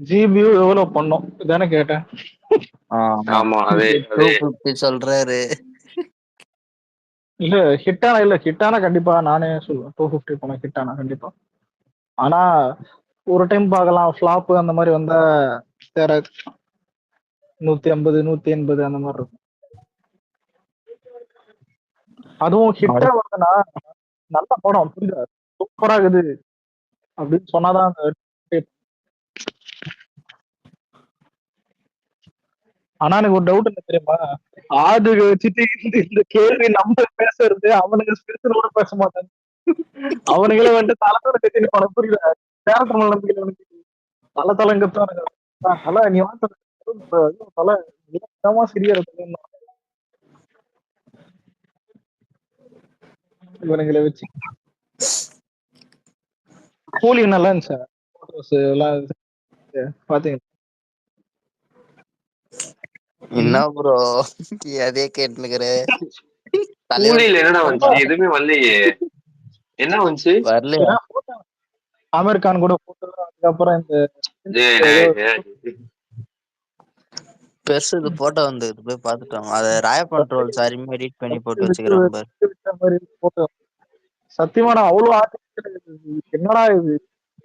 GPU எவ்வளவு பண்ணோம் இதானே கேட்டேன். ஆமா ஆமா அதே அதே 250 சொல்றாரு. இல்ல ஹிட்டானா கண்டிப்பா நானே சொல்லுவேன். 250 பணம் ஹிட்டானா கண்டிப்பா. ஆனா ஒரு டைம் பார்க்கலாம், ஃபிளாப் அந்த மாதிரி வந்தா வேற 150 180 அந்த மாதிரி இருக்கும். அதுவும் ஹிட்டா வருதுன்னா நல்ல படம் புரியுதா, சூப்பரா இருக்குது அப்படின்னு சொன்னாதான் அந்த ஆனா எனக்கு ஒரு டவுட் என்ன தெரியுமா, ஆடு வச்சுட்டு இந்த கேள்வி நம்ம பேசுறது அவனுங்க ஸ்பிரிச்சுவலோட பேச மாட்டாங்க. அவனுங்களே வந்துட்டு தலத்தோட கட்டின படம் புரியல. கேரக்டர் மேல நம்பிக்கை அவனுக்கு தலை தலைங்கத்தான் தலை நீ வாங்க தலை இலக்கமா சிறிய இவனுங்களை வச்சு கூலி நல்லா இருந்துச்சு. போட்டோஸ் எல்லாம் பாத்தீங்க என்ன ப்ரோ அதே கேட்டுனுக்குற? கூலியில என்னடா வந்துச்சு, எதுவுமே வரலையே. என்ன வந்துச்சு வரலையா? ஆமீர் கான் கூட போட்டோ, அதுக்கப்புறம் இந்த பெருசு இது போட்டோ வந்து போய் பாத்துட்டோம். அத ராயப்பன் ட்ரோல் சாரி எடிட் பண்ணி போட்டு வச்சுக்கிறேன் பாரு. போட்டோ சத்தியமா நான் அவ்வளவு ஆர்டிபிஷியல் என்னடா இது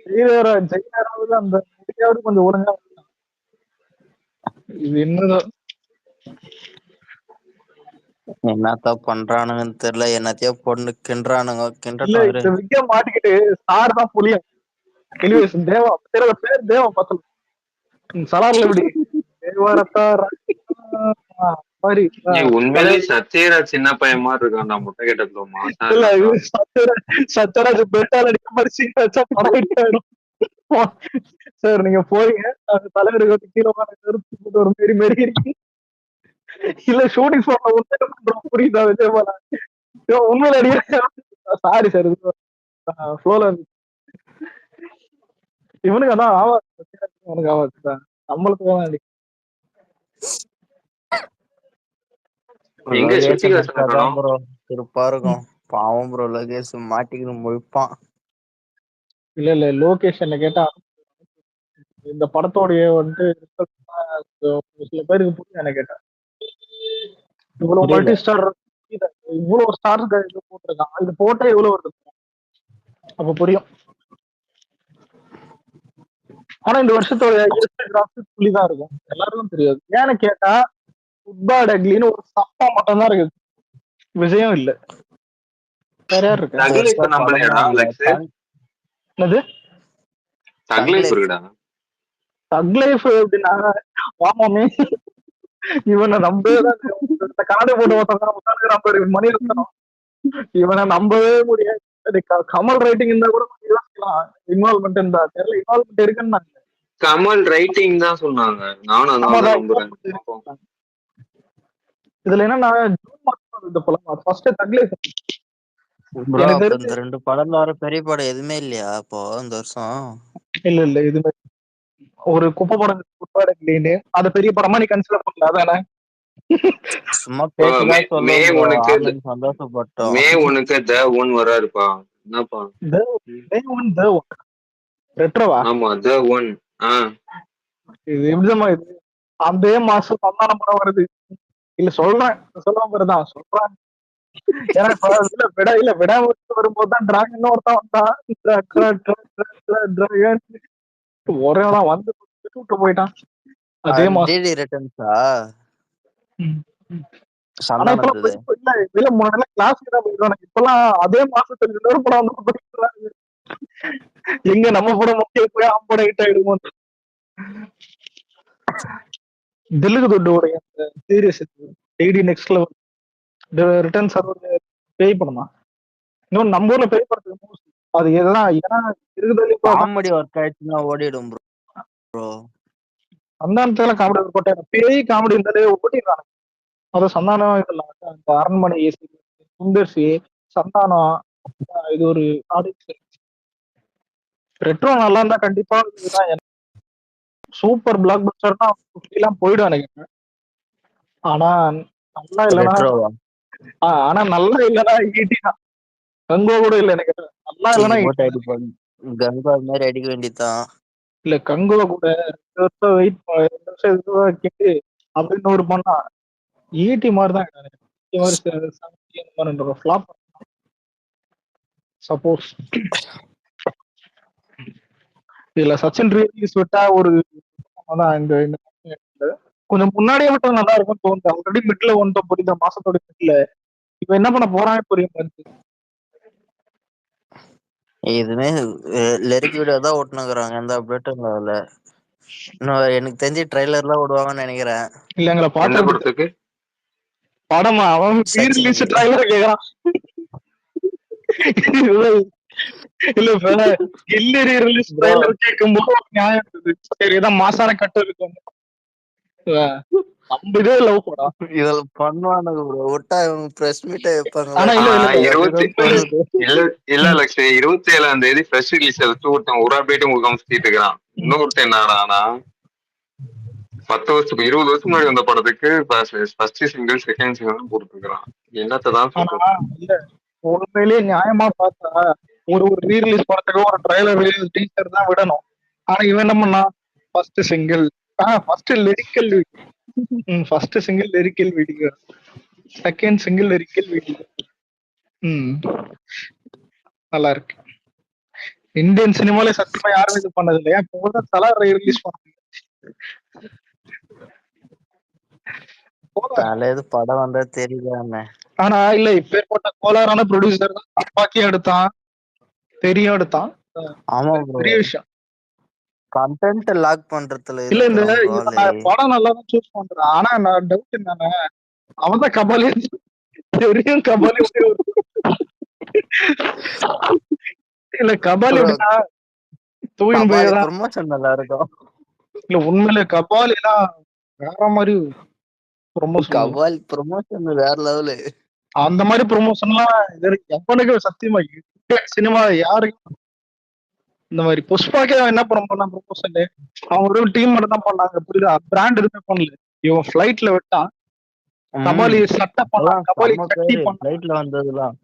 ஜெயிலாவது அந்த முடியாவது கொஞ்சம் ஒழுங்கா இது என்னதான் என்னத்தான் பண்றானுங்கன்னு தெரியல. என்னத்தையோ பொண்ணு கிண்டுறானுங்க. இல்ல இந்த விக்க மாட்டிக்கிட்டு சார் தான் புரியும். எனிவேஸ் தேவா பேர் தேவா பத்தல சலார்ல எப்படி தேவாரத்தா மாதிரி உண்மையிலேயே சத்யராஜ் சின்ன பையன் மாதிரி இருக்கான்டா, முட்டை கேட்டதுல மாசா இல்ல இருக்கான்டா. சத்யராஜ் பெட்டால் அடிக்க மாதிரி சீன் வச்சா படம் ஆயிடும். சார் நீங்க போறீங்க தலைவருக்கு கீழே போட்டு ஒரு மாரி மாரி இருக்கு. இல்ல ஷூட்டிங் ஸ்பாட்ல உண்மையில புரியுதா விஜயபாலா உண்மையில அடிக்க சாரி சார் ஃப்ளோல இவனுக்கு அதான் ஆவாது, அவனுக்கு ஆவாது நம்மளுக்கு தான் அடி. எங்க சுத்திகாசன் படம் ப்ரோ திருப்பா இருக்கும். பாவம் ப்ரோ லோகேஷ் மாட்டிக்கணும் முழிப்பான். இல்ல லோகேஷன் கேட்டா இந்த படத்தோடைய வந்துட்டு சில பேருக்கு புரியும். என்ன கேட்டா இவ்வளவு மல்டி ஸ்டார் இவ்வளவு ஸ்டார் போட்டிருக்கான், இது போட்டா இவ்வளவு வருது அப்ப புரியும். ஆனா இந்த வருஷத்தோட கிராஃபிக்ஸ் புள்ளிதான் இருக்கும், எல்லாருக்கும் தெரியாது. ஏன்னு கேட்டா ஃபுட்பால் அக்லின்னு ஒரு சப்பா மட்டும் தான் இருக்குது, விஷயம் இல்ல. வேற யார் இருக்கா? என்னது தக் லைஃப் இருக்குடா. தக் லைஃப் எப்படின்னா ஆமாமே இவனை நம்பதான் கண்ணாடி போட்டு ஒருத்தங்க மணி இருக்கணும், இவனை நம்பவே முடியாது. கமல் ரைட்டிங் இருந்தா கூட யோசிக்கலாம், இன்வால்மெண்ட் இருந்தா தெரியல. இன்வால்மெண்ட் இருக்குன்னு கமல் ரைட்டிங் தான் சொன்னாங்க, நானும் அதான் நம்புறேன். இதுல என்னன்னா ஜூன் மாசம் இந்த படம் ஃபர்ஸ்ட் தக் லைஃப். இந்த 2 படம் வர பெரிய படம் எதுவுமே இல்லையா அப்போ இந்த வருஷம்? இல்ல எதுவுமே ஒரு குப்பை படம் ஃபுட்பால் அது பெரிய படமா நீ கன்சிடர் பண்ணல அதானே? சும்மா பேச்சுதான் சொல்லுவோம், சந்தோஷப்பட்டோம். மே 1 த ஒன் வராருப்பா. என்னப்பா ரெட்ரோவா? ஆமா த ஒன். இது எப்படிமா இது அதே மாசம் சந்தான படம் வருது. இல்ல சொல்றேன் சொல்லாம பாருதான் சொல்றேன். ஏன்னா விடாம வரும்போதுதான் டிராகன் ஒருத்தான் வந்தான், ஒரே வந்து விட்டு போயிட்டான் அதே மாசம். ஆனா இப்பெல்லாம் முன்னாடி கிளாஸ்க்கு தான் போயிடுவாங்க, இப்பெல்லாம் அதே மாசத்துல இன்னொரு படம் வந்து எங்க நம்ம படம் முக்கிய போய் படம் ஹிட் ஆயிடுமோ. தெலுங்கு தொட்டோடைய series DD next level returns பேய் படமா இன்னும் நம்ம ஊர்ல பேய் படத்துக்கு அது எதெல்லாம் ஏன்னா இருக்குதோ காமெடி ஒர்க் ஆயிடுச்சுன்னா ஓடிடும் ப்ரோ. சந்தானத்துல காமெடி ஒர்க் போட்டேன், பேய் காமெடி இருந்தாலே ஓட்டிடுறாங்க. அதான் சந்தானம் இதெல்லாம் இந்த அரண்மனை சுந்தர்சி சந்தானம் இது ஒரு ரெட்ரோ நல்லா இருந்தா கண்டிப்பா சூப்பர் பிளாக் பஸ்டர்னா எல்லாம் போயிடும் நினைக்கிறேன். ஆனா நல்லா இல்லைன்னா ஈட்டிதான் கங்கோ கூட இல்லை எனக்கு நல்லா இல்லைன்னா கங்கா மாதிரி அடிக்க வேண்டியதுதான். இல்ல கங்குவா கூட 2 வருஷம் வெயிட் 2 வருஷம் இதுவா கேட்டு அப்படின்னு ஒரு பண்ணா ஈட்டி மாதிரி தான் ஈட்டி மாதிரி ஃபிளாப் சப்போஸ் இதுல சச்சின் ரீல்ஸ் விட்டா ஒரு அதான் இந்த கொஞ்சம் முன்னாடியே விட்டா நல்லா இருக்கும்னு தோணுது. ஆல்ரெடி மிட்ல வந்துட்டோம் புரியுதா, மாசத்தோட மிட்ல. இப்ப என்ன பண்ண போறான் புரிய மாதிரி. இதுமே லிரிக் வீடியோ தான் ஓட்டுனுக்குறாங்க, எந்த அப்டேட்டும் இல்ல. இன்னும் எனக்கு தெரிஞ்சு ட்ரைலர்லாம் விடுவாங்கன்னு நினைக்கிறேன். இல்ல எங்களை எந்த பாக்குறது படத்துக்கு? படமா அவன் ரீரிலீஸ் சச்சின் ட்ரைலர் கேக்குறான். இல்ல இப்ப கில்லி ரீரிலீஸ் ப்ரோ, ட்ரைலர் கேட்கும் போது ஒரு நியாயம் இருக்குது. சரி ஏதாவது மாசான கட்டு இருக்கும். நம்ம இதே லவ் படம். இதுல பண்ணுவானுங்க ப்ரோ, விட்டா இவங்க பிரஸ் மீட்டே வைப்பாங்களே ஆனா இல்ல இல்ல இருபத்தி உண்மையிலே இல்ல லட்சுமி 27ஆம் தேதி ஃப்ரெஷ் ரிலீஸ் வச்சு ஒருத்தன் ஒரு அப்டேட்டும் கொடுக்காம சுத்திட்டு இருக்கிறான். இன்னொருத்தன் என்னடா ஆனா 10 வருஷத்துக்கு 20 வருஷம் முன்னாடி வந்த படத்துக்கு ஃபர்ஸ்ட் சிங்கிள் செகண்ட் சிங்கிள் போட்டுருக்கான். என்னத்தான் ஆனா சொல்றது? இல்ல உண்மையிலேயே நியாயமா பார்த்தா ஒரு ஒரு ரீரிலீஸ் படத்துக்கு ஒரு ட்ரைலர் டீச்சர் தான் விடணும். ஆனா இவன் என்ன பண்ணா first single first lyrical first single lyrical video, second single lyrical video. நல்லா இருக்கு. இந்தியன் சினிமால சத்தியமா யாரும் இது பண்ணது இல்லையா, இப்போ தலா ரிலீஸ் பண்ணாங்க. தலையது படம் வந்தா தெரியல. ஆனா இல்ல இப்பேற்பட்ட கோளாறான ப்ரொடியூசர் தான் அப்பாக்கியும் எடுத்தான், தெரியும் எடுத்தான். ஆமா ப்ரோ, பெரிய விஷயம். கண்டென்ட் லாக் பண்றதுல இல்ல இந்த இருக்கிறான். படம் நல்லா தான் சூஸ் பண்றான். ஆனா நான் டவுட் என்னன்னா அவன் தான் கபாலி தெரியும் கபாலி இல்ல கபாலி எப்படின்னா தூயின் போய்தான் ப்ரொமோஷன் நல்லா இருக்கும். இல்ல உண்மையில கபாலி எல்லாம் வேற மாதிரி ப்ரொமோஷன். கபாலி ப்ரொமோஷன் வேற லெவலு. அந்த மாதிரி ப்ரொமோஷன் எல்லாம் எவனுக்கு சத்தியமா சினிமா யாருக்கு இந்த மாதிரி புஷ்பாக்கே என்ன பண்ண ப்ரொமோஷன் அவங்க ஒரு டீம் மட்டும் தான் பண்ணாங்க புரியுதா, பிராண்ட் எதுவுமே பண்ணல. இவன் ஃபிளைட்ல விட்டான், கபாலி சட்டை பண்ணான், கபாலி சட்டி பண்ணான், ஃபிளைட்ல வந்ததுலாம்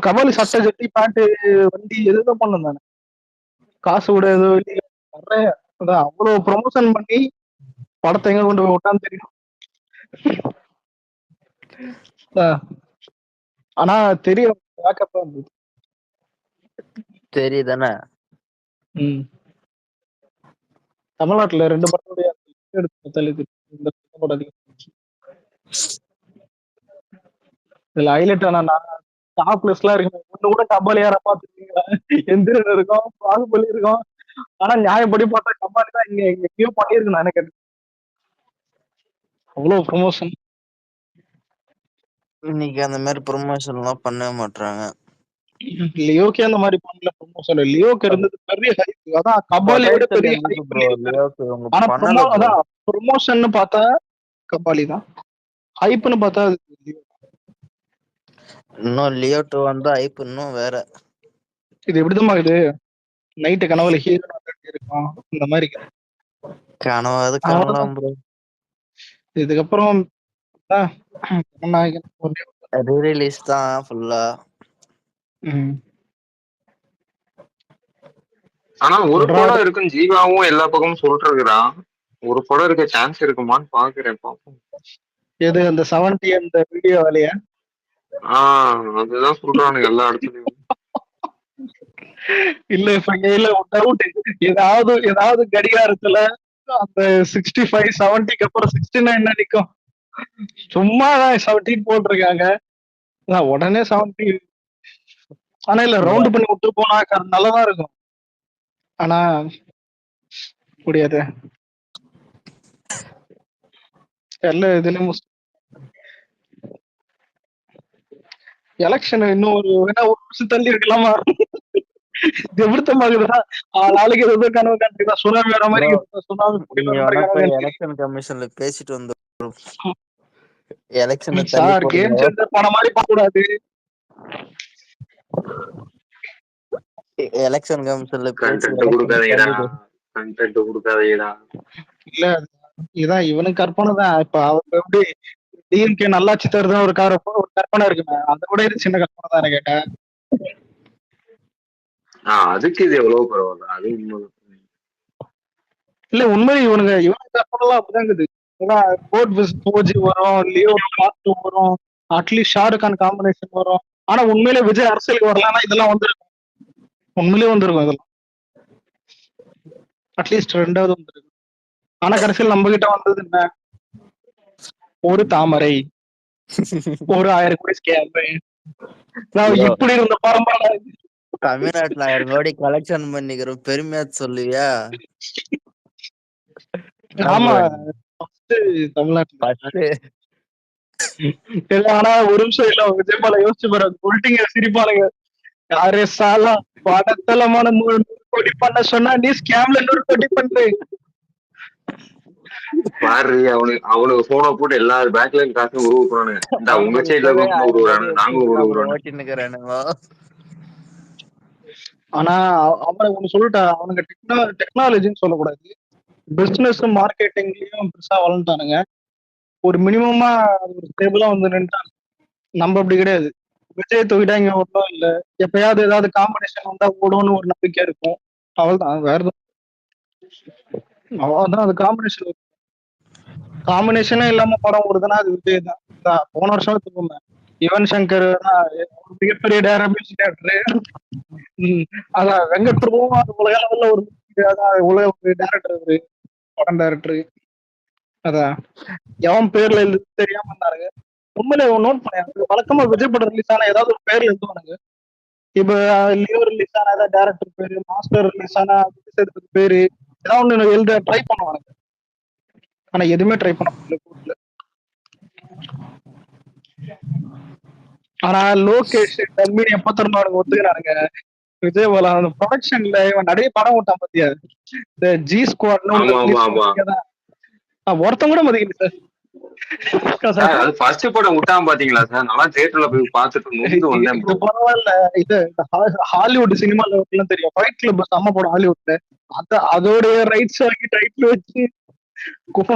கபாலி சட்டை சட்டி பேண்ட் வண்டி எதுவும் பண்ண தானே, காசு விட ஏதோ நிறைய அவ்வளவு ப்ரொமோஷன் பண்ணி படத்தை எங்க கொண்டு போய் விட்டான்னு தெரியும். ஆனா தெரியும் பேக்கப் இருந்தது தெரியுதானே. தமிழ்நாட்டுல 2 படத்துடைய இந்த படம் அதிகம். இதுல ஹைலைட் ஆனா டாப் லிஸ்ட் எல்லாம் இருக்கு. ஒண்ணு கூட கபாலி யாரா பாத்துருக்கீங்களா? எந்திரன் இருக்கும், பாகுபலி இருக்கும். ஆனா நியாயப்படி பார்த்தா கபாலி தான் இங்க எங்கேயோ பண்ணிருக்கு நான் நினைக்கிறேன். அவ்வளவு ப்ரொமோஷன். இன்னைக்கு அந்த மாதிரி ப்ரொமோஷன் எல்லாம் பண்ணவே மாட்டாங்க. லியோக்கே அந்த மாதிரி பண்ணல ப்ரொமோஷன். லியோக்கு இருந்தது பெரிய ஹைப், அதான் கபாலியை விட பெரிய ஹைப். ஆனா அதான் ப்ரொமோஷன் பார்த்தா கபாலி தான், ஹைப்னு பார்த்தா இன்னும் லியோ 2 வந்தா ஹைப் இன்னும் வேற. இது எப்படிதான் இது நைட்டு கனவுல ஹீரோ இருக்கும் இந்த மாதிரி கனவாது கனலாம் ப்ரோ. இதுக்கப்புறம் ரீரிலீஸ் தான் ஃபுல்லா. ஆனா ஒரு படம் இருக்கும் ஜீவாவும் எல்லா பக்கமும் சொல்லிட்டு இருக்கிறான். ஒரு படம் இருக்க சான்ஸ் இருக்குமான்னு பாக்குறேன், பாப்போம். எது அந்த 70 அந்த வீடியோ வேலையா? அதுதான் சொல்றானுங்க எல்லா இடத்துலயும். இல்ல இப்ப இல்ல டவுட், ஏதாவது கடிகாரத்துல அந்த 65 70க்கு அப்புறம் 69 நிக்கும். சும்மா 17 போட்டிருக்காங்க, உடனே 70. ஆனா இல்ல ரவுண்ட் பண்ணி விட்டு போனா நல்லதா இருக்கும். ஆனா முடியாது. எல்லாம் இதுலயும் எலெக்ஷன் இன்னும் ஒரு வருஷம் தள்ளி இருக்கலாமா? ஆளுக்கு ஏதோ கனவு கண்டிப்பா சுனாமி வர மாதிரி எலெக்ஷன் கமிஷன்ல பேசிட்டு வந்து எலெக்ஷன் சார் கேம் சென்டர் போன மாதிரி பார்க்க கூடாது. எலெக்ஷன் கமிஷன்ல இல்ல இதான் இவனுக்கு கற்பனை தான். இப்ப அவருக்கு எப்படி டிஎம்கே நல்லாட்சி தருதுன்னு ஒரு கற்பனை இருக்குமே, அதை விட இது சின்ன கற்பனை தானே கேட்டேன். அதுக்கு இது எவ்வளவு பரவாயில்ல, அது இல்ல உண்மை இவனுங்க கற்பனைலாம் அப்படிதாங்குது. ஏன்னா கோட் போஜி வரும், லியோ பார்ட் 2 வரும், அட்லீஸ்ட் ஷாருக் கான் காம்பினேஷன் வரும். ஆனா உண்மையிலே விஜய் அரசியலுக்கு வரலன்னா இதெல்லாம் வந்துருக்கும். உண்மையிலேயே வந்திருக்கும் இதெல்லாம். அட்லீஸ்ட் 2வது வந்திருக்கும். ஆனா கடைசியில் நம்ம கிட்ட வந்தது என்ன? ஒரு தாமரை, ஒரு 1000 கோடி ஸ்கேம். இப்படி இருந்த பரம்பரை தமிழ்நாட்டுல 1000 கோடி கலெக்ஷன் பண்ணிக்கிறோம் பெருமையா சொல்லுவியா? ஆமா தமிழ்நாட்டுல. ஆனா ஒரு நிமிஷம் இல்ல விஜய் பால யோசிச்சு பாரு, பொலிட்டிங்க சிரிப்பானுங்க. யாரே சாலா படத்தலமான 100 கோடி பண்ண சொன்னா நீ ஸ்கேம்ல 100 கோடி பண்ற பாரு. அவனுக்கு போனை போட்டு எல்லா பேங்க்லயும் காசு உருவாக்குறானுங்க. இந்த உங்க சைட்ல உருவாங்க, நாங்க உருவாக்குறானுங்க. ஆனா அவனை ஒண்ணு சொல்லிட்டா, அவனுங்க டெக்னாலஜின்னு சொல்லக்கூடாது, பிசினஸ் மார்க்கெட்டிங்லயும் பெருசா வளர்ந்துட்டானுங்க. ஒரு மினிமமா ஒரு ஸ்டேபிளா வந்து நின்றுட்டாங்க. நம்ம அப்படி கிடையாது. விஜய் தூக்கிட்டாங்க ஒன்றும் இல்ல, எப்பயாவது ஏதாவது காம்படிஷன் வந்தா ஓடும்னு ஒரு நம்பிக்கை இருக்கும். அவள்தான் வேற அவ்வளவுதான். அது காம்பினேஷனே இல்லாம படம் ஓடுதுன்னா அது விஜய் தான். போன வருஷம் எடுத்துக்கோங்க, யுவன் சங்கர் மிகப்பெரிய டேரக்டர். அதான் வெங்கட் பிரபுவும் உலக லெவல்ல ஒரு உலக டேரக்டர், படம் டேரக்டர். அதான் எவன் பேர்ல தெரியாம இருந்தாருங்க. உண்மையில நோட் பண்ணேன், வழக்கமா விஜய் படம் ரிலீஸ் ஆனா ஏதாவது ஒரு பேர்ல எழுதுவானுங்க. இப்ப லியோ ரிலீஸ் ஆனா ஏதாவது டேரக்டர் பேரு, மாஸ்டர் ரிலீஸ் ஆனா பேரு, ஏதாவது ஒண்ணு எழுத ட்ரை பண்ணுவானுங்க. ஆனா எதுவுமே ட்ரை பண்ண முடியல. ஆனா லோகேஷ் டம்மினி எப்ப திறந்தானுங்க ஒத்துக்கிறானுங்க. விஜய் போல அந்த ப்ரொடக்ஷன்ல இவன் நிறைய படம் விட்டான் பாத்தியா, இந்த ஜி ஸ்குவாட்னு ஒருத்தன் கூட மதிக்கல சார். அது ஃபர்ஸ்ட் படம் விட்டாம பாத்தீங்களா சார்? நல்லா தியேட்டர்ல போய் பார்த்துட்டு வந்தேன். பரவாயில்ல, இது ஹாலிவுட் சினிமால எல்லாம் தெரியும், ஃபைட் கிளப் செம்ம படம் ஹாலிவுட்ல. அதோடைய ரைட்ஸ் வாங்கி டைட்டில் வச்சு குப்பை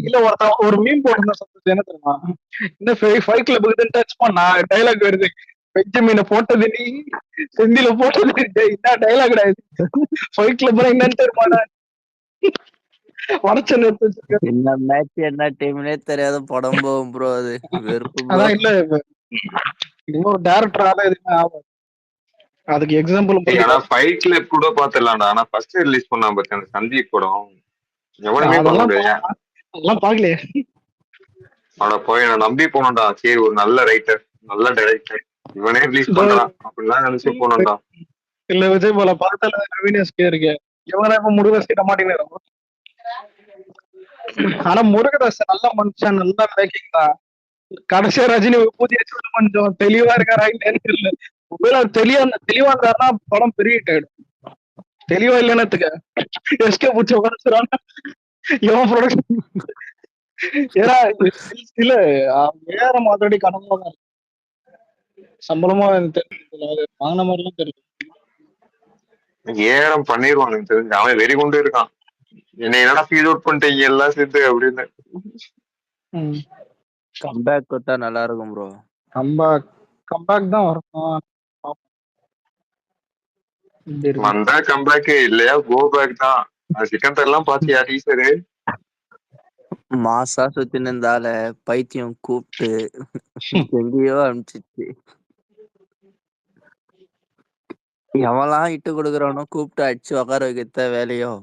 இல்ல ஒரு மீன் போட்டு என்ன தெரியுமா, இந்த ஃபைட் கிளப்புக்கு டச் பண்ணா டைலாக் வருது, பெஞ்சமீனை போட்டது நீ, செந்தில போட்டது என்ன டைலாக் கிடையாது. ஃபைட் கிளப் என்னன்னு தெரியுமா, என்ன மேட்ச் என்ன டீம்னே தெரியாத படம் போகும் ப்ரோ. அது வெறுப்பு. அதான் இல்ல இன்னொரு டேரக்டரால எதுவுமே ஆகும். அதுக்கு எக்ஸாம்பிள் ஃபைட் கிளப் கூட பாத்துடலாம்டா. ஆனா ஃபர்ஸ்ட் ரிலீஸ் பண்ணா பாத்தேன் அந்த சந்தீப் படம், எவனுமே அதெல்லாம் பாக்கலையே. அவனை போய் நான் நம்பி போனோம்டா. சரி ஒரு நல்ல ரைட்டர், நல்ல டைரக்டர், இவனே ரிலீஸ் பண்றான் அப்படிலாம் நினைச்சு போனோம்டா. இல்ல விஜய் போல பார்த்தால நவீனஸ்கே இருக்கு, இவங்க இப்ப முருகதாஸ் மாட்டேங்கிறாங்க. ஆனா முருகதாஸ் நல்ல மனுஷன், நல்ல மேக்கிங் தான். கடைசியா ரஜினி பூஜை கொஞ்சம் தெளிவா இருக்காரா இல்ல, தெளிவா இருந்தாருன்னா படம் பெரிய ஹிட் ஆயிடும். தெளிவா இல்லைன்னு எஸ்கே பூச்சி உடச்சுறான் இவன் ப்ரொடக்ஷன். ஏன்னா இல்ல வேற மாதிரி கனவுல தான் சம்பளமா வாங்கின மாதிரிலாம் தெரியும். ஏறம் பண்ணிடுவானுங்க தெரிஞ்சு. அவன் வெறி கொண்டு இருக்கான், என்ன என்னடா ஃபீல் அவுட் பண்ணிட்டீங்க எல்லாம் சேர்த்து அப்படின்னு. கம்பேக் கொடுத்தா நல்லா இருக்கும் ப்ரோ. கம்பேக் தான் வரும். வந்தா கம்பேக், இல்லையா கோ பேக் தான். சிக்கன் எல்லாம் பாத்தியா டீசரு? மாசா சுத்தி நின்றால பைத்தியம் கூப்பிட்டு எங்கேயோ அனுப்பிச்சிச்சு. எவெல்லாம் இட்டு கொடுக்குறவனோ கூப்பிட்டு அடிச்சு உக்கார வைக்க வேலையோ.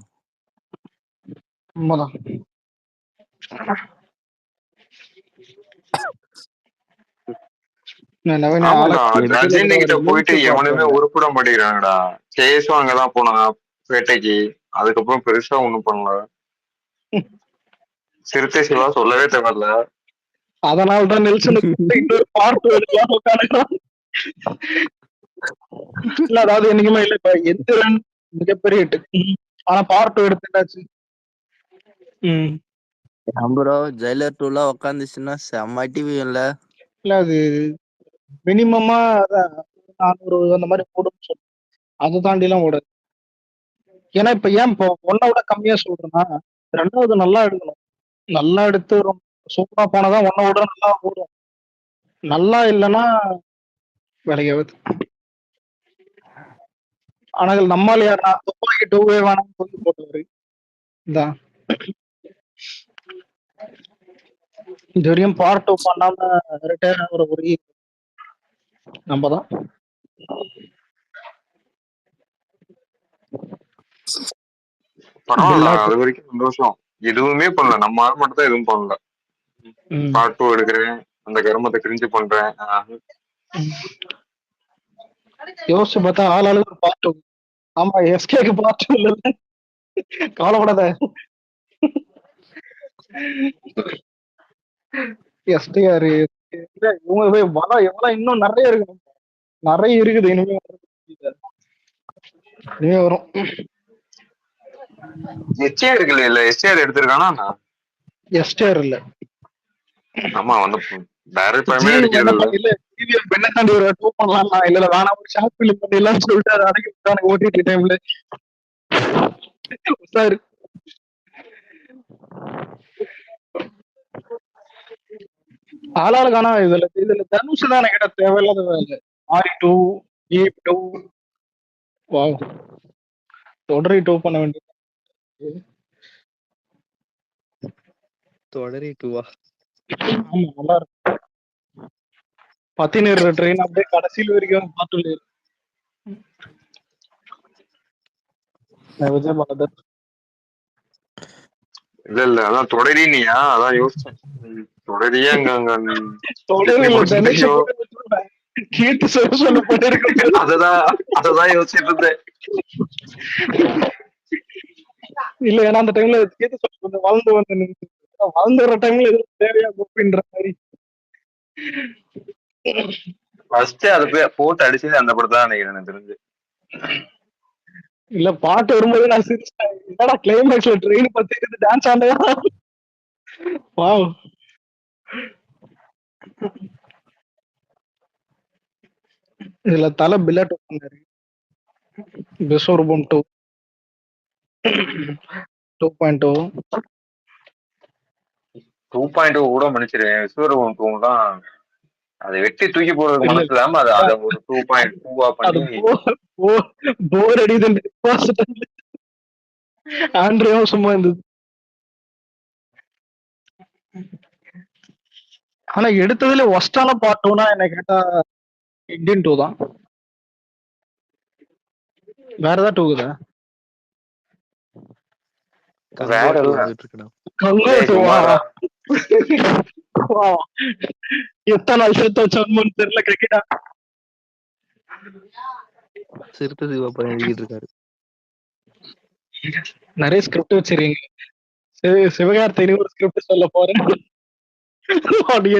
ரஜினி கிட்ட போயிட்டு எவனுமே உருப்பிட மாட்டேங்கிறாங்கடா. சேஸும் அங்கதான் போனாங்க பேட்டைக்கு, அதுக்கப்புறம் பெருசா ஒண்ணும் பண்ணல. சிறுத்தை சிவா சொல்லவே தேவையில்ல. அதனால்தான் நெல்சனுக்கு இன்னொரு பார்ட் எடுக்கலாம். இல்ல அதாவது என்னைக்குமே இல்ல, இப்ப எந்திரன் மிகப்பெரிய ஹிட், ஆனா பார்ட் 2 எடுத்துட்டாச்சு. ப்ரோ ஜெயிலர் 2 எல்லாம் உட்காந்துச்சுன்னா செம்ம டிவி இல்ல. இல்ல அது மினிமமா 400 அந்த மாதிரி போடும் சொல்லு, அதை தாண்டி எல்லாம் ஓடாது. ஏன்னா இப்ப ஏன் இப்போ 1 விட கம்மியா சொல்றேன்னா, 2வது நல்லா எடுக்கணும். நல்லா எடுத்து சூப்பரா போனதான் 1 விட நல்லா ஓடும். நல்லா இல்லைன்னா வேலையாவது. ஆனால் நம்மால் யாருன்னா துப்பாக்கி டூவே வேணாம்னு சொல்லி போட்டவரு இதான். இது வரையும் பார்ட் டூ பண்ணாம ரிட்டையர் ஆகிற ஒரு நம்ம தான். பரவாயில்ல, அது வரைக்கும் சந்தோஷம். எதுவுமே பண்ணல, நம்ம ஆள் மட்டும் தான் எதுவும் பண்ணல. பார்ட் டூ எடுக்கிறேன், அந்த கர்மத்தை கிரிஞ்சு பண்றேன். யோசிச்சு பார்த்தா ஆளாளுக்கு ஒரு பார்ட் டூ. ஆமா, எஸ்கேக்கு பார்ட் டூ இல்ல, கவலைப்படாத. எஸ்டிஆர் இவங்க வளம் எவ்வளவு இன்னும் நிறைய இருக்கு, நிறைய இருக்குது. இனிமே வரும். எஸ்டிஆர் இருக்குல்ல, இல்ல எஸ்டிஆர் எடுத்திருக்கானா? எஸ்டிஆர் இல்ல, ஆமா வந்து டைரக்ட் பேமெண்ட் அடிக்கிறது இல்ல. பெண்ணாண்டி ஒரு டூ பண்ணலாம்னா இல்ல வேணாம், ஒரு ஷார்ட் பிலிம் பண்ணிடலாம்னு சொல்லிட்டு அதை அடக்கி ஓட்டிட்டு டைம்ல சார். ஆளாளுக்கான இதுல தனுஷ் தான் எனக்கு கேட்ட தேவையில்லாத வேலை. ஆரி டூ, ஈப் டூ, தொடரி டூ பண்ண வேண்டியது. தொடரி டூவா? ஆமா, நல்லா இருக்கும். பத்தினேர் ட்ரெயின் அப்படியே கடைசியில் வரைக்கும் பார்த்து விஜய் பாலதர். இல்ல அதான் தொடரினியா, அதான் யோசிச்சேன். தொடரியே கீர்த்தி சொல்ல போட்டு அததான் யோசிச்சுட்டு இருந்தேன். இல்ல ஏன்னா அந்த டைம்ல கீர்த்தி சொல்ல வளர்ந்து வந்து வளர்ந்துற டைம்ல எதுவும் தேவையா கோப்பின்ற மாதிரி ஃபர்ஸ்ட் அது போய் போட்டு அடிச்சது அந்த படத்தை தான் நினைக்கிறேன் எனக்கு தெரிஞ்சு. இல்ல பாட்டு வரும்போது நான் சிரிச்சேன், என்னடா கிளைமேக்ஸ்ல ட்ரெயின் பத்தி டான்ஸ் ஆண்டையா. வாவ். இதுல தலை பில்லட் பண்ணாரு. விஸ்வரூபம் 2 2.0 2.0 கூட மன்னிச்சிருவேன். விஸ்வரூபம் 2 தான் அதை வெட்டி தூக்கி போடுறதுக்கு மனசு இல்லாம அதை ஒரு 2.2 பண்ணி போர் அடிது. ஆண்ட்ரியாவும் சும்மா இருந்தது. ஆனா எடுத்ததுல ஒஸ்டான பாட்டோம்னா என்ன கேட்டா இந்தியன் 2 தான். வேற ஏதாவது 2 வேற எத்தனை நாள் சேர்த்து வச்சோம்னு தெரியல. கிரிக்கெட்டா சிறுத்தை சிவா எழுதிட்டு இருக்காரு. நிறைய ஸ்கிரிப்ட் வச்சிருக்கீங்க. சிவகார்த்தினி ஒரு ஸ்கிரிப்ட் சொல்ல போறேன்.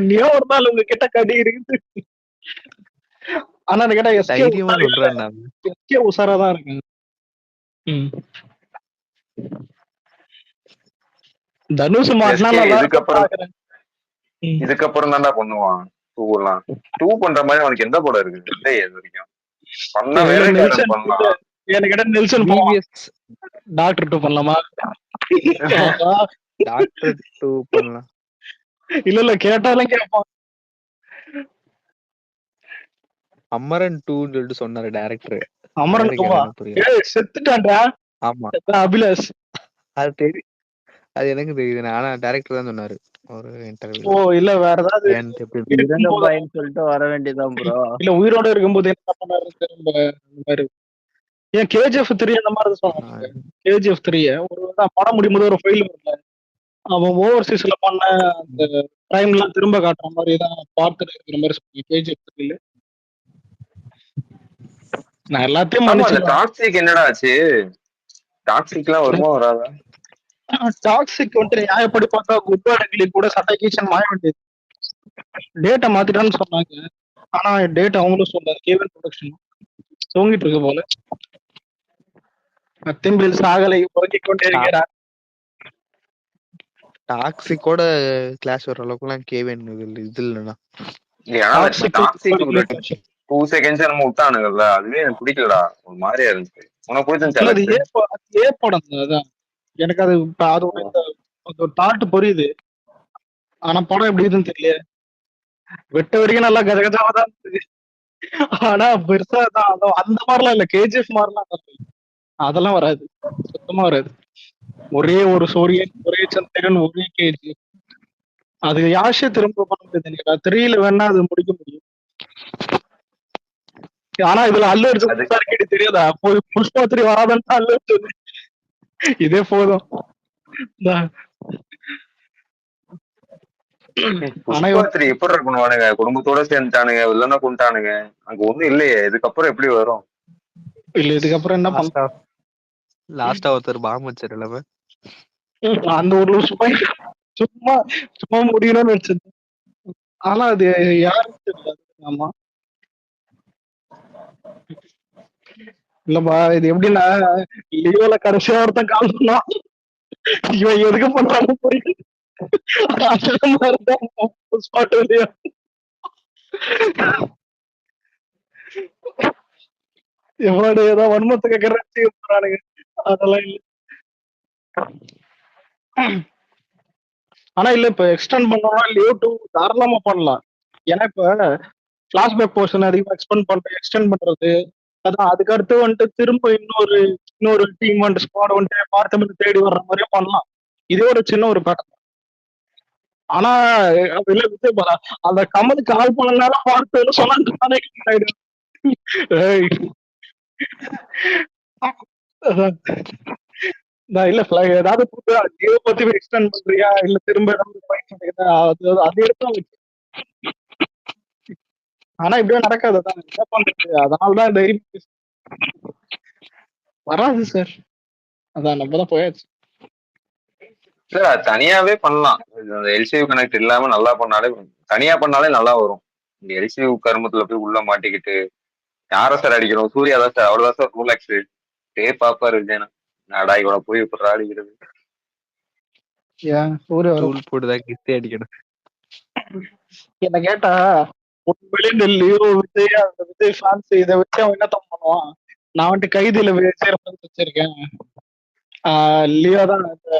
என்னையோ ஒரு நாள் உங்க கிட்ட கடி இருக்குது. ஆனா கேட்டா எஸ்கே உசாராதான் இருக்கு. தனுஷ் இதுக்கப்புறம் தான்டா பண்ணுவான் 2 எல்லாம். 2 பண்ற மாதிரி அவனுக்கு எந்த படம் இருக்கு இல்லையே இது வரைக்கும். பண்ண வேற பண்ணலாம். எனக்கு நெல்சன் டாக்டர் 2 பண்ணலாமா? டாக்டர் 2 பண்ணலாம். இல்ல கேட்டாலும் கேட்பான். அமரன் 2 சொல்லிட்டு சொன்னாரு டைரக்டர். அமரன் செத்துட்டான்டா. ஆமா அபிலாஷ், அது தெரியும், அது எனக்கு தெரியுது. ஆனா டைரக்டர் தான் சொன்னாரு ஒரு இன்டர்வியூ. ஓ இல்ல வேற ஏதாவது சொல்லிட்டு வர வேண்டியதான் ப்ரோ. இல்ல உயிரோட இருக்கும்போது என்ன பண்ணாரு திரும்ப. ஏன் கேஜிஎஃப் 3 அந்த மாதிரி சொன்னாங்க. கேஜிஎஃப் 3 ஒரு படம் முடியும்போது ஒரு ஃபைல் வரல, அவன் ஓவர்சீஸ்ல பண்ண அந்த டைம் எல்லாம் திரும்ப காட்டுற மாதிரி தான் பார்த்துட்டு இருக்கிற மாதிரி சொன்னீங்க கேஜிஎஃப் 3. நான் எல்லாத்தையும் டாக்ஸிக் என்னடா ஆச்சு? டாக்ஸிக்லாம் வருமா வராதா? டாக்ஸிக் வந்துட்டு நியாயப்படி பார்த்தா குட் பேட் அக்லி கூட சட்டை கீச்சன் மாய வேண்டியது. டேட்டா மாத்திட்டான்னு சொன்னாங்க. ஆனா டேட்டா அவங்களும் சொன்னாங்க கேவன் ப்ரொடக்ஷன் தூங்கிட்டு இருக்கு போல. திம்பில் சாகலை உறங்கிக் கொண்டே இருக்கிறார். டாக்ஸிக்கோட கிளாஸ் வர அளவுக்குலாம் கேவன் இது இல்லைன்னா 2 செகண்ட்ஸ் நம்ம விட்டானுங்கல்ல, அதுவே எனக்கு பிடிக்கலடா, ஒரு மாதிரியா இருந்துச்சு. உனக்கு பிடிச்சிருந்துச்சு? ஏ படம் அதான் எனக்கு அது ஒரு தாட்டு புரியுது. ஆனா படம் எப்படி இருக்குன்னு தெரியல. வெட்ட வரைக்கும் நல்லா கஜகஜாவா தான் இருந்தது. ஆனா பெருசா தான் அந்த மாதிரிலாம் இல்ல, கேஜிஎஃப் மாதிரிலாம் அதெல்லாம் வராது, சுத்தமா வராது. ஒரே ஒரு சூரியன், ஒரே சந்திரன், ஒரே கேஜி. அது யாஷே திரும்ப பண்ண முடியாது, 3ல வேணா அது முடிக்க முடியும். ஆனா இதுல அல்லு அர்ஜுன் அது சார் கிட்ட தெரியாதா, புஷ்பா 3 வராதுன்னு அல்லு அர்ஜுன் இதே போதும். ஆனா புஷ்பா 3 எப்படி பண்ணுவானுங்க, குடும்பத்தோட சேர்ந்துட்டானுங்க, இல்லைன்னா கொண்டானுங்க, அங்க ஒண்ணும் இல்லையே, இதுக்கப்புறம் எப்படி வரும்? இல்ல இதுக்கப்புறம் என்ன பண்ண, லாஸ்டா ஒருத்தர் பாம்பு வச்சாரு இல்லாம அந்த ஒரு லூசு பையன் சும்மா சும்மா முடியணும்னு வச்சது. ஆனா அது யாருன்னு தெரியல. ஆமா இல்லப்பா, இது எப்படின்னா லியோல கடைசியா ஒருத்தன் கால் பண்ணான், இவன் எதுக்கு பண்றான்னு புரியல. அந்த மாதிரிதான் புஷ்பா 2 எவ்வளவு ஏதோ வன்மத்துக்கு கரைச்சி போறானுங்க, அதெல்லாம் இல்ல. ஆனா இல்ல, இப்ப எக்ஸ்டெண்ட் பண்ணோம்னா லியோ 2 தாராளமா பண்ணலாம். ஏன்னா இப்ப பிளாஷ்பேக் போர்ஷன் அதிகமா எக்ஸ்டெண்ட் பண்றது, அதான் அதுக்கு அடுத்து வந்துட்டு திரும்ப இன்னொரு இன்னொரு டீம் வந்துட்டு ஸ்குவாட் வந்துட்டு பார்த்து தேடி வர்ற மாதிரியே பண்ணலாம். இதே ஒரு சின்ன ஒரு பேட்டர். ஆனா இல்ல விஜய் பாலா, அந்த கமல் கால் பண்ண நேரம் பார்த்து சொன்னாங்க. ஏய், அதான். நான் இல்ல ஏதாவது புதுசா லியோ பத்தி எக்ஸ்டெண்ட் பண்றியா இல்ல திரும்ப ஏதாவது fight நடக்குதா? அது எடுத்தா okay. ஆனா இப்படியே நடக்காது, அதான் என்ன பண்றது, அதனாலதான் தைரியம் வராது சார். அதான் நம்ம தான் போயாச்சு. இல்ல அது தனியாவே பண்ணலாம், அந்த எல்சியூ கனெக்ட் இல்லாம நல்லா பண்ணாலே, தனியா பண்ணாலே நல்லா வரும். இந்த எல்சியூ கருமத்துல போய் உள்ள மாட்டிக்கிட்டு யார சார் அடிக்கிறோம், சூர்யா தான் சார், அவ்வளவுதான் சார் ரோலாக்ஸ் டே பாப்பாரு விஜயனா, நாடா இவனை போய் இப்ப அடிக்கிறது. ஏன் சூரிய தூள் போட்டுதான் கிஸ்தி அடிக்கணும். என்ன கேட்டா உண்மையிலே இந்த லியோ விஜய் அந்த விஜய் ஃபேன்ஸ் இதை வச்சு அவன் என்ன தப்பு பண்ணுவான். நான் வந்துட்டு கைதியில விஜய் ரெஃபரன்ஸ் வச்சிருக்கேன், லியோ தான் இந்த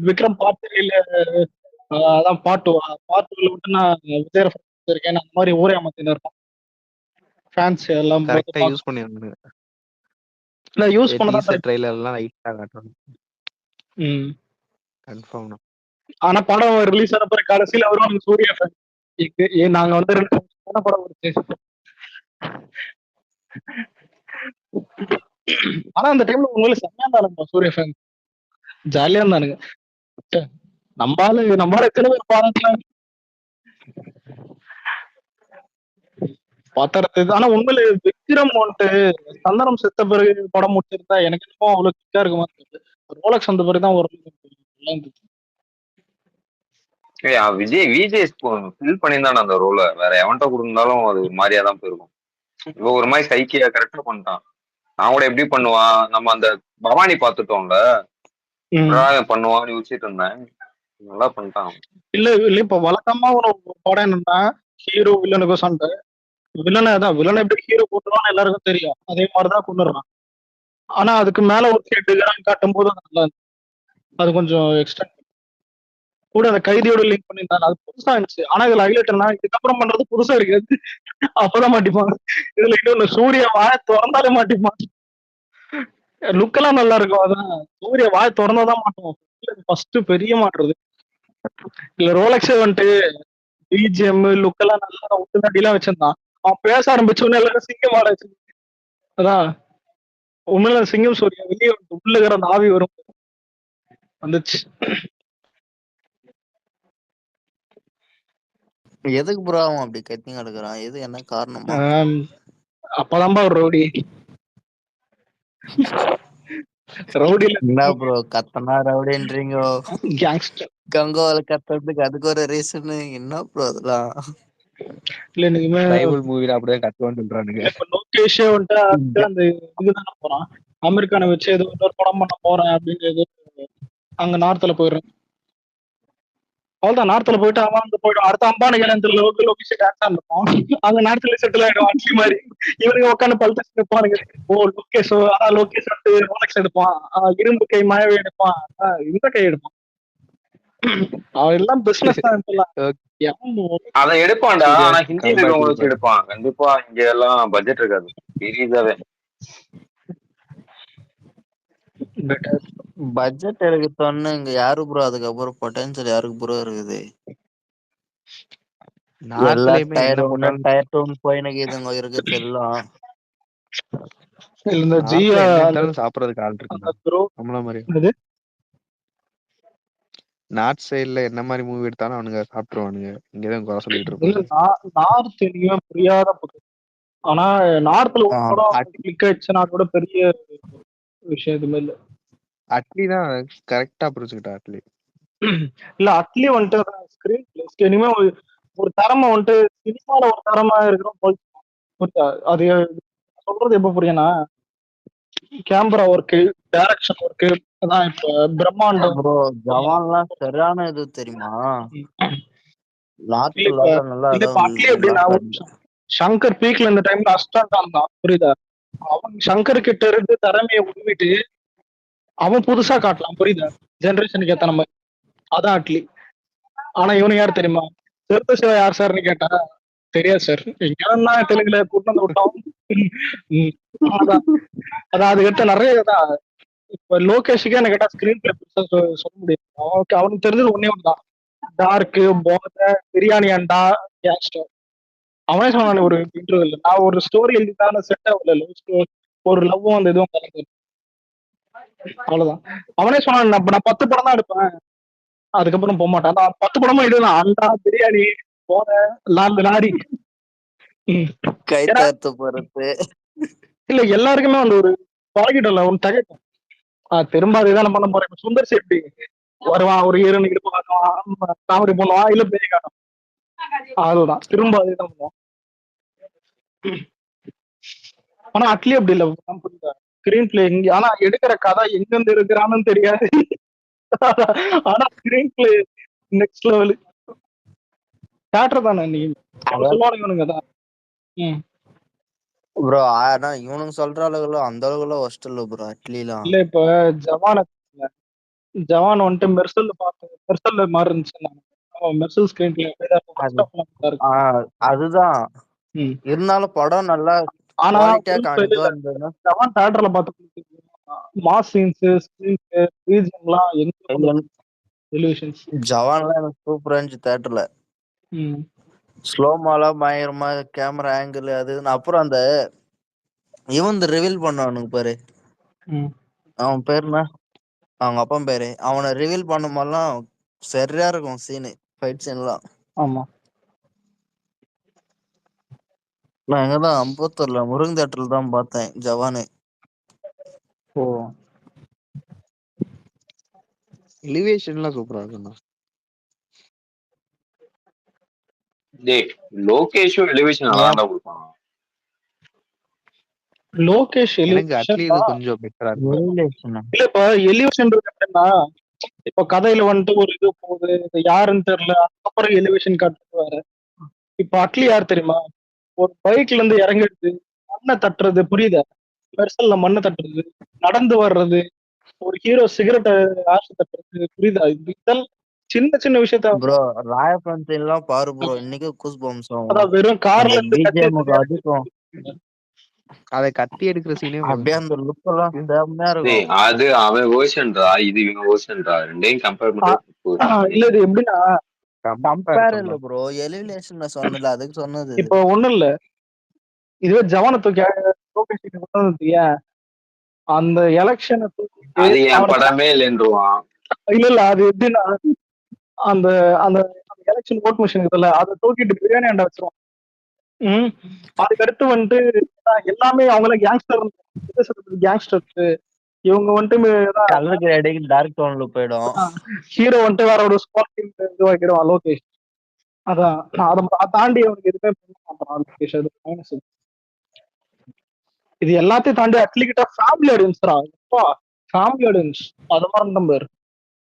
விக்ரம் பார்ட் 3ல அதான் பார்ட் 2 விட்டு நான் விஜய் ரெஃபரன்ஸ் வச்சிருக்கேன், அந்த மாதிரி ஊரே மாத்தின்னு இருப்பான் ஃபேன்ஸ் எல்லாம் கரெக்டா யூஸ் பண்ணிருந்தாங்க. இல்ல யூஸ் பண்ணதான் டீசர் ட்ரைலர் எல்லாம் லைட்டா காட்டணும். கன்ஃபார்ம் தான். ஆனா படம் ரிலீஸ் ஆன பிறகு கடைசியில வருவாங்க சூர்யா ஃபேன், நாங்க வந்து 2 படம் வருது. ஆனா அந்த டைம்ல உண்மையில செம்மையா இருந்தானுங்க சூர்யா ஃபேன், ஜாலியா இருந்தானுங்க. நம்மளால எத்தனை பேர் பாராட்டலாம் பாத்துறது. ஆனா உண்மையில விக்ரம் வந்துட்டு சந்தனம் செத்த பிறகு படம் முடிச்சிருந்தா எனக்கு என்னமோ அவ்வளவு கிக்கா இருக்குமா தெரியல. ரோலக்ஸ் வந்த பிறகுதான் ஒரு நல்லா இருந்துச்சு. விஜய் ஃபில் பண்ணியிருந்தானே அந்த ரோல, வேற எவன்ட்ட கொடுத்திருந்தாலும் அது ஒரு மாதிரியா தான் போயிருக்கும். இவ ஒரு மாதிரி சைக்கியா கரெக்டா பண்ணிட்டான். நான் கூட எப்படி பண்ணுவான், நம்ம அந்த பவானி பாத்துட்டோம்ல, பண்ணுவான்னு யோசிச்சுட்டு இருந்தேன், நல்லா பண்ணிட்டான். இல்ல இப்ப வழக்கமா ஒரு படம் என்னன்னா ஹீரோ வில்லனுக்கும் சண்டை, வில்லனை எப்படி ஹீரோ கொண்டுருவான்னு எல்லாருக்கும் தெரியும், அதே மாதிரிதான் கொண்டுறான். ஆனா அதுக்கு மேல ஒரு கேட்டு காட்டும் போது நல்லா இருந்துச்சு. அது கொஞ்சம் எக்ஸ்ட்ரா கூட அந்த கைதியோட லிங்க் பண்ணியிருந்தாங்க, அது புதுசா இருந்துச்சு. ஆனா இதுல ஹைலைட்னா இதுக்கப்புறம் பண்றது புதுசா இருக்காது, அப்பதான் மாட்டிப்பாங்க. இதுல இன்னொன்னு சூர்யா வாய திறந்தாலே மாட்டிப்பான், லுக் எல்லாம் நல்லா இருக்கும். அதான் சூர்யா வாய திறந்தாதான் மாட்டுவோம், ஃபர்ஸ்ட் பெரிய மாட்டுறது. இல்ல ரோலக்ஸே வந்துட்டு பிஜிஎம் லுக் எல்லாம் நல்லா விட்டு நடிலாம் வச்சிருந்தான், அவன் பேச ஆரம்பிச்ச உடனே எல்லாரும் சிங்கம் ஆட வச்சு. அதான் உண்மையில சிங்கம் சூர்யா வெளியே உள்ள இருக்கிற அந்த ஆவி வரும் வந்துச்சு. எதுக்கு ப்ரோ அவன் அப்படி கத்திங்க எடுக்கிறான், எது என்ன காரணமா? அப்பதான்பா ஒரு ரவுடி. ரவுடில என்ன ப்ரோ கத்தனா ரவுடின்றீங்க, கேங்ஸ்டர் கங்கோல கத்துறதுக்கு அதுக்கு ஒரு ரீசன் என்ன ப்ரோ அதெல்லாம்? இல்ல நீங்க பைபிள் மூவில அப்படியே கத்துவான்னு சொல்றானுங்க. இப்ப லோகேஷே வந்துட்டு அந்த இதுதானே போறான், அமெரிக்கான வச்சு ஏதோ இன்னொரு படம் பண்ண போறேன் அப்படின்னு அங்க நார்த்ல போயிடுறேன். அவ்வளவுதான், நார்த்ல போயிட்டு அவன் அங்க போயிடும். அடுத்த அம்பானி கல்யாணத்துல லோகேஷ் டான்ஸ் ஆடிருப்பான், அங்க நார்த்ல செட்டில் ஆயிடும் அட்லி மாதிரி. இவனுங்க உட்காந்து பழுத்து எடுப்பானுங்க. ஓ லோகேஷ் லோகேஷ் வந்து ரோலக்ஸ் எடுப்பான், இரும்பு கை மாயவே எடுப்பான், இந்த கை எடுப்பான். அவன் எல்லாம் பிசினஸ் தான் இப்பெல்லாம். Okay. அதை எடுப்பான்டா, சூர்யா, ஆனா ஹிந்தியில come back இருக்கவங்க to வச்சு the எடுப்பான். கண்டிப்பா இங்க எல்லாம் பட்ஜெட் இருக்காது சீரியஸாவே. பெட்டர். பட்ஜெட் எடுக்கத்தோன்னு இங்க யாரு ப்ரோ அதுக்கப்புறம் பொட்டன்ஷியல் யாருக்கு ப்ரோ இருக்குது? எல்லா நார்த்லயுமே டயர் என்ன 1 போட்டாலும் டயர் 2 போயினுக்கு இதுங்க இருக்குது எல்லாம். இந்த நார்த்ல ஜியா என்ன அந்த எடுத்தாலும் சாப்பிடறதுக்கு ஆள் இருக்குண்ணா. அந்த ப்ரோ நம்மள மாதிரி என்னது நார்த் சைடுல என்ன மாதிரி மூவி எடுத்தாலும் அவனுங்க சாப்பிட்டுருவானுங்க. இங்கதான் குறை சொல்லிட்டு இல்ல இருப்பாங்க. நார்த் எங்கேயுமே புரியாத படம். ஆனா நார்த்ல ஒரு ஆ, படம் அட்- கிளிக் ஆயிடுச்சுன்னா கூட பெரிய விஷயம் எதுவுமே இல்ல. அட்லி தான் கரெக்டா புரிஞ்சுக்கிட்டா. அட்லி இல்ல அட்லி வந்துட்டு ஸ்கிரீன் பிளே இனிமே ஒரு தரமா வந்துட்டு சினிமால ஒரு தரமா இருக்கிறோம். புரியுதா? அது சொல்றது எப்ப புரியும்னா கேமரா ஒர்க்கு, டைரக்ஷன் ஒர்க்கு அதான் இப்ப பிரம்மாண்டம். ப்ரோ ஜவான்லாம் சரியான இது தெரியுமா? இல்ல நார்த்ல இப்ப நல்லா இல்ல இப்ப அட்லி இதெல்லாம் எப்படின்னா காட்டுது. சங்கர் பீக்ல இந்த டைம்ல அஸ்டாண்டான் தான். புரியுதா? அவன் சங்கர் கிட்ட இருந்து திறமையை உருவிட்டு அவன் புதுசா காட்டலாம். புரியுதா? ஜெனரேஷனுக்கு ஏத்த நம்ம அதான் அட்லி. ஆனா இவனு யார் தெரியுமா? சிறுத்தை சிவா யார் சார்னு கேட்டா தெரியாது சார். எங்கன்னா தெலுங்குல கூட்டு வந்து விட்டோம். அதான் அதான் அதுக்கடுத்து நிறைய தான். இப்ப லோகேஷுக்கே என்ன கேட்டா ஸ்கிரீன் பிளே சொல்ல முடியும். அவனுக்கு தெரிஞ்சது ஒன்னே ஒண்ணுதான். டார்க்கு, போதை, பிரியாணி அண்டா, கேஸ்டர். அவனே சொன்னான் ஒரு இன்டர்வியூல, நான் ஒரு ஸ்டோரி எழுதிட்டான செட் ஆகல. ஒரு லவ்வும் அந்த இதுவும் கலந்து. அவ்வளவுதான். அவனே சொன்னான் நான் 10 படம் தான் எடுப்பேன், அதுக்கப்புறம் போக மாட்டேன். நான் 10 படமும் இதுதான், அண்டா, பிரியாணி, போதை, லாரி. கை ஏன்னா தத்து போறது. இல்ல எல்லாருக்குமே அந்த ஒரு பழகிட்டல ஒன்று தகட்டும். திரும்ப அதுதான் பண்ண போறேன். இப்ப சுந்தர் சேப்டி வருவான், ஒரு ஹீரோனுக்கு இருப்பான், காமெடி பண்ணுவான், இல்ல பெரிய காட்டும். அதுதான் திரும்ப அதுதான் பண்ணுவான். ஆனா அட்லி அப்படி இல்ல. ஸ்கிரீன் பிளே இங்க, ஆனா எடுக்கிற கதை எங்க இருந்து இருக்கிறான்னு தெரியாது. ஆனா screen play next level. Theatre தானே நீ சொல்லுவானுங்க தான். ப்ரோ ஆனா இவனுங்க சொல்ற அளவுல அந்த அளவுல ஒஸ்ட் இல்ல ப்ரோ அட்லிலாம். இல்ல இப்ப ஜவான் வந்துட்டு மெர்சல் பார்த்தேன். மெர்சல்ல மாறி இருந்துச்சு. மெர்சல் ஸ்கிரீன் பிளே அதுதான் இருந்தாலும் படம் நல்லா ஆனா குவாலிட்டியா காமிக்கும். ஜவான் தியேட்டர்ல பார்த்து மாஸ் சீன்ஸ், ஸ்கிரீன்ஸ், பீஜிஎம்லாம் எங்க டெலிவிஷன்ஸ். ஜவான்லாம் எனக்கு சூப்பரா இருந்துச்சு தியேட்டர்ல. ஸ்லோமாலாம் பயங்கரமா, கேமரா ஆங்கிள் அது. அப்புறம் அந்த இவன் ரிவீல் பண்ணவனுக்கு பாரு, அவன் பேர் என்ன, அவங்க அப்பா பேரு, அவனை ரிவீல் பண்ணும் போதெல்லாம் சரியா இருக்கும் சீனு, ஃபைட் சீன்லாம். ஆமா நான் எங்கதான் அம்பத்தூர்ல முருகன் தேட்டர்ல தான் பார்த்தேன் ஜவானு. ஓ எலிவேஷன்லாம் சூப்பரா இருக்குண்ணா. டேய் லோகேஷும் எலிவேஷன் நல்லா தான் கொடுப்பான். லோகேஷ் எனக்கு அட்லி இது கொஞ்சம் பெட்டரா இருக்கு. இல்ல இப்ப எலிவேஷன் எப்படின்னா, இப்ப கதையில வந்துட்டு ஒரு இது போகுது, இது யாருன்னு தெரியல, அதுக்கப்புறம் எலிவேஷன் காட்டுவாரு. இப்ப அட்லி யார் தெரியுமா? ஒரு பைக்ல இருந்து இறங்குறது, மண்ணை தட்டுறது, புரியுதா? மெர்சல்ல மண்ணை தட்டுறது, நடந்து வர்றது, ஒரு ஹீரோ சிகரெட் ஆசை தட்டுறது, புரியுதா? இதெல்லாம் சின்ன சின்ன விஷயத்த ப்ரோ ராயப்பன்லாம் பாரு ப்ரோ, இன்னைக்கு கூஸ் பம்ஸ் ஆகும். அதான் வெறும் கார்ல இருந்து பிஜிஎம்க்கு அதுக்கும் அதை கத்தி எடுக்கிற சீனே அப்படியே அந்த லுக் எல்லாம் செம்மையா இருக்கும். அது அவன் வேர்ஷன்டா, இது இவன் வேர்ஷன்டா, ரெண்டையும் கம்பேர் பண்ணி. இல்ல இது எப்படின்னா கம்பேர் இல்ல ப்ரோ, எலிவேஷன் சொன்னல அதுக்கு சொன்னது. இப்ப ஒண்ணும் இல்ல, இதுவே ஜவானை தூக்கி அந்த எலெக்ஷனை அது என் படமே இல்லைன்றுவான். இல்ல அது எப்படின்னா அந்த அந்த எலெக்ஷன் ஓட் மிஷின் இருக்குல்ல, அதை தூக்கிட்டு பிரியாணி அண்டா வச்சிருவான். அதுக்கடுத்து வந்துட்டு எல்லாமே அவங்கள கேங்ஸ்டர்ஸ். இவங்க வந்துட்டு டார்க் டவுன்ல போயிடும். ஹீரோ வந்துட்டு வேற ஒரு ஸ்பாட்டிங் இது வைக்கிறோம் லோகேஷ். அதான் அதை தாண்டி அவனுக்கு எதுவுமே பண்ண மாட்டான் லோகேஷ். அது மைனஸ். இது எல்லாத்தையும் தாண்டி அட்லிகிட்ட ஃபேமிலி ஆடியன்ஸ்ரா. ஃபேமிலி ஆடியன்ஸ் அது மாதிரி நம்பர்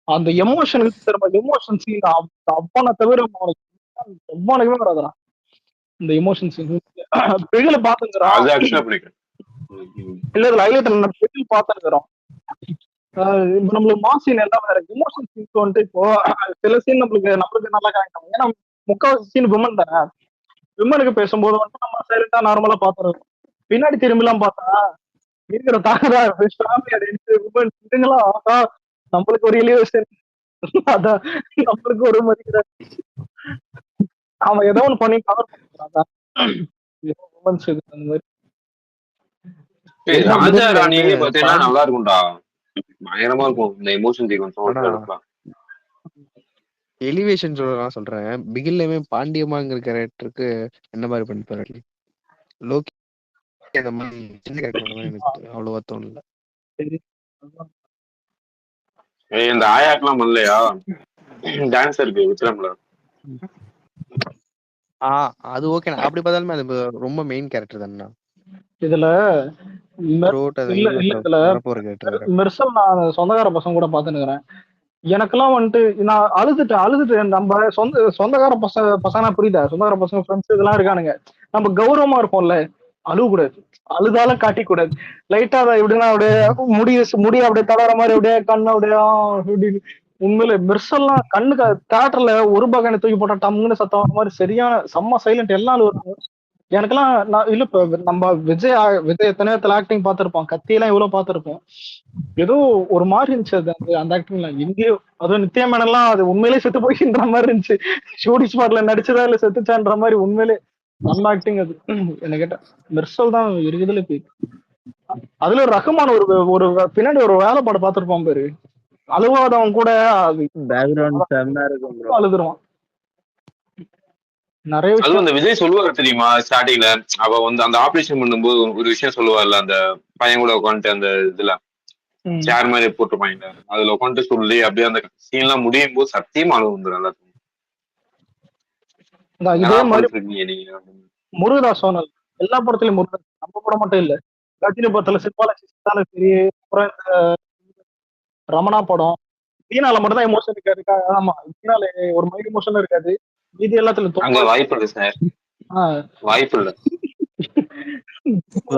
அந்த எமோஷனுக்கு திரும்ப எமோஷன் சீன் அவ்வளோ தவிர எவ்வளவுமே வராதுடா இந்த எமோஷன் சீன். பெகில பாத்துங்கிறோம். இல்ல இதுல ஹைலைட் பெகில் பாத்துருக்கிறோம். இப்ப நம்மளுக்கு மாஸ் சீன் எல்லாம் வேற எமோஷன் சீன்ஸ் வந்துட்டு இப்போ சில சீன் நம்மளுக்கு நல்லா கனெக்ட் ஆகும். ஏன்னா முக்காவாசி சீன் விமன் தானே. விமனுக்கு பேசும்போது வந்து நம்ம சைலண்டா நார்மலா பாத்துறோம். பின்னாடி திரும்பிலாம் பார்த்தா இருக்கிற தாக்கதா ஃபேமிலி அப்படின்ட்டு விமன் இதுங்களா நம்மளுக்கு ஒரு எலிவேஷன். அதான் நம்மளுக்கு ஒரு மதிக்கிற அவன் ஏதோ ஒண்ணு பண்ணி கவர் பண்ணிக்கிறான். விமன்ஸ் இது அந்த மாதிரி ராஜா ராணியே பாத்தீங்கன்னா நல்லா இருக்கும்டா, பயங்கரமா இருக்கும் இந்த எமோஷன் சீக்வன்ஸ். எலிவேஷன் சொல்றேன். பிகில்லயுமே பாண்டியமாங்கிற கேரக்டருக்கு என்ன மாதிரி பண்ணிப்பாரு லோகி. அந்த மாதிரி சின்ன கேரக்டர் எனக்கு அவ்வளவா தோணல. இந்த ஆயாக்கெல்லாம் இல்லையா டான்ஸ் இருக்கு விக்ரம்ல. அது ஓகே. அப்படி பார்த்தாலுமே அது ரொம்ப மெயின் கேரக்டர் தானே இதுல. மெர்சல் நான் சொந்தக்கார பசங்க கூட பாத்துனுக்கிறேன். எனக்கெல்லாம் வந்துட்டு நான் அழுதுட்டேன். நம்ம சொந்தக்கார பசங்க புரியுதா, சொந்தக்கார பசங்க ஃப்ரெண்ட்ஸ் இதெல்லாம் இருக்கானுங்க. நம்ம கௌரவமா இருப்போம்ல, அழுவ கூடாது, அழுதாலும் காட்டி கூடாது. லைட்டா அதை எப்படின்னா அப்படியே முடிய அப்படியே தளர மாதிரி அப்படியே கண்ணு அப்படியே உண்மையில மெர்சல்லாம் கண்ணுக்கு தியேட்டர்ல ஒரு பகனை தூக்கி போட்டா டம்முன்னு சத்தம் மாதிரி சரியான செம்ம சைலண்ட் எல்லாம் அழுவாங்க. எனக்கெல்லாம் நான் இல்ல இப்ப நம்ம விஜய் எத்தனையோ ஆக்டிங் பார்த்திருப்போம், கத்தியெல்லாம் எவ்வளவு பார்த்திருப்போம். ஏதோ ஒரு மாதிரி இருந்துச்சு அது அந்த ஆக்டிங்லாம். எங்கேயோ அதுவும் நித்யா மேனன்லாம் அது உண்மையிலேயே செத்து போயின்ற மாதிரி இருந்துச்சு. ஷூட்டிங் ஸ்பாட்ல நடிச்சதா இல்ல செத்துச்சான்ற மாதிரி உண்மையிலே நல்ல ஆக்டிங் அது. என்ன கேட்டா மெர்சல் தான் இருக்குதுல. அதுல ரஹ்மான் ஒரு பின்னாடி ஒரு வேலை பாடு பார்த்திருப்பான் பேரு, அழுவாதவன் கூட அழுதுருவான் நிறைய விஷயம். அந்த விஜய் சொல்லுவாரு தெரியுமா ஸ்டார்டிங்ல, அவ வந்து அந்த ஆபரேஷன் பண்ணும்போது ஒரு விஷயம் சொல்லுவார்ல, அந்த பையன் கூட உட்காந்துட்டு அந்த இதுல சேர் மாதிரி போட்டுருப்பாங்க, அதுல உட்காந்துட்டு சொல்லி அப்படியே அந்த சீன் எல்லாம் முடியும் போது சத்தியமா அழுவு வந்துடும் எல்லாத்துக்கும். இதே மாதிரி முருகதாஸ் சோனல் எல்லா படத்துலயும் முருகதாஸ், நம்ம படம் மட்டும் இல்ல, ரஜினி படத்துல சிற்பாலஜி சரி, அப்புறம் இந்த ரமணா படம் தீனால மட்டும் தான் எமோஷன் இருக்காது. ஆமா, தீனால ஒரு மாதிரி எமோஷன் இருக்காது. இது எல்லாத்துலயும் வாய்ப்பு இல்லை சார், வாய்ப்பு இல்லை,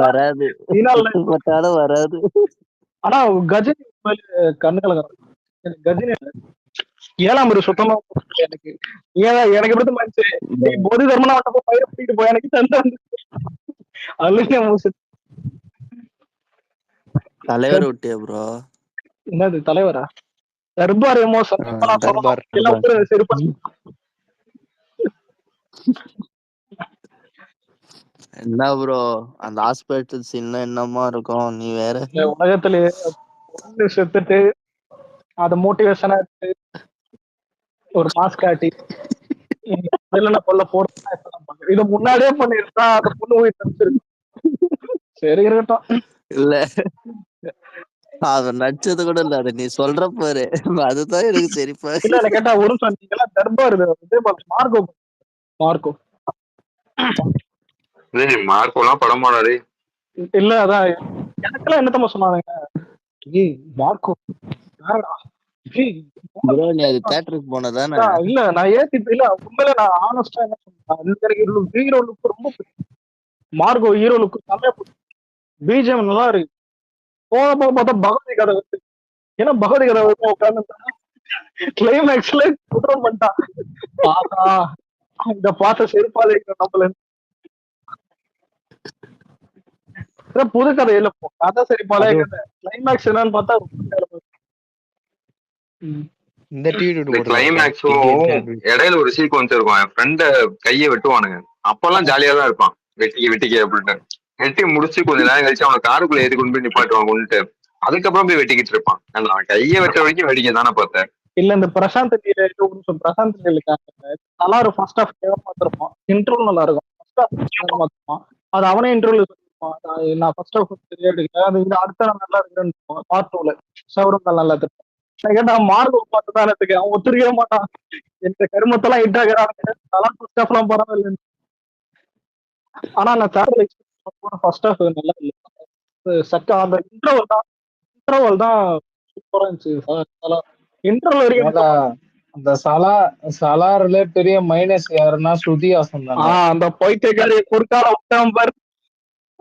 வராது வராது. ஆனா கஜினி கண்ணு கலகம் கஜினி 7ஆம் அறிவு சுத்தமா எனக்கு எனக்கு எப்படி மனுச்சு போதி தர்மனா வட்டப்போ பயிர பிடிக்கிட்டு போய் எனக்கு தலைவர் விட்டியா ப்ரோ? என்னது தலைவரா? தர்பார் எமோஷன் செருப்பா என்ன ப்ரோ அந்த ஹாஸ்பிட்டல் சீன்ல என்னமா இருக்கும்? நீ வேற உலகத்திலே செத்துட்டு அத மோட்டிவேஷனா எடுத்து ஒரு மாஸ்க் காட்டி கொல்ல போறேன் இத முன்னாடியே பண்ணிருந்தா அந்த பொண்ணு போய் தப்பிச்சிருக்கு. சரி இருக்கட்டும். இல்ல அவன் நடிச்சது கூட இல்ல, அது நீ சொல்ற பாரு, அதுதான் எனக்கு சரிப்பா. இல்ல கேட்டா ஒரு சொன்னீங்களா தர்பார் மார்க்கோ மார்க்கோலாம் படம் மாடாது இல்ல. அதான் எனக்கெல்லாம் என்னத்தமா சொன்னாங்க, மார்க்கோ நீ அது தியேட்டருக்கு போனதானே? இல்ல நான் இல்ல உண்மையில நான் ஆனஸ்டா என்ன சொன்னேன், ஹீரோ லுக் ரொம்ப மார்கோ ஹீரோ லுக் நல்லா பிஜிஎம் நல்லா இருக்கு. போக பார்த்தா பகவதி கதை வந்து, ஏன்னா பகவதி கதை உட்கார்ந்து கிளைமேக்ஸ்ல குற்றம் பண்ணிட்டான். இந்த பார்த்த செருப்பாலே நம்மள புது கதை இல்ல, கதை செருப்பாலே கிளைமேக்ஸ் என்னன்னு பார்த்தா இந்த கிளைமேக்ஸும் இடையில ஒரு சீக்வன்ஸ் இருக்கும், என் ஃப்ரெண்ட கையை வெட்டுவானுங்க, அப்பெல்லாம் ஜாலியா தான் இருப்பான், வெட்டிக்க அப்படின்ட்டு வெட்டி முடிச்சு கொஞ்ச நேரம் கழிச்சு அவனை காருக்குள்ள ஏறி கொண்டு போய் நிப்பாட்டுவான் கொண்டுட்டு, அதுக்கப்புறம் போய் வெட்டிக்கிட்டு இருப்பான். நான் கையை வெட்ட வரைக்கும் வெடிக்க தானே பார்த்தேன். இல்ல இந்த பிரசாந்த் நல்லா இருக்கும். ஃபர்ஸ்ட் ஹாஃப் பார்த்திருப்பான், இன்ட்ரோல் நல்லா இருக்கும். அது அவனே இன்ட்ரோல் சொல்லிருப்பான், நான் ஃபர்ஸ்ட் ஹாஃப் தெரியாது அது அடுத்த நல்லா இருக்குன்னு பார்ட் 2ல சௌரம் நல்லா இருக்கும். கேட்டா மார்க் பார்த்துதான் எனக்கு அவன் ஒத்துருக்கவே மாட்டான், இந்த கருமத்தெல்லாம் ஹிட் ஆகிறான் நல்லா ஃபர்ஸ்ட் ஹாஃப் எல்லாம் பரவாயில்ல. ஆனா நான் ஃபர்ஸ்ட் ஹாஃப் நல்லா இல்லை, அந்த இன்டர்வல் தான் சூப்பரா இருந்துச்சு. இன்டர்வல் வரைக்கும் அந்த சலார்ல பெரிய மைனஸ் யாருன்னா ஸ்ருதி ஹாசன் தான். அந்த போயிட்டே குறுக்கால விட்டான் பாரு,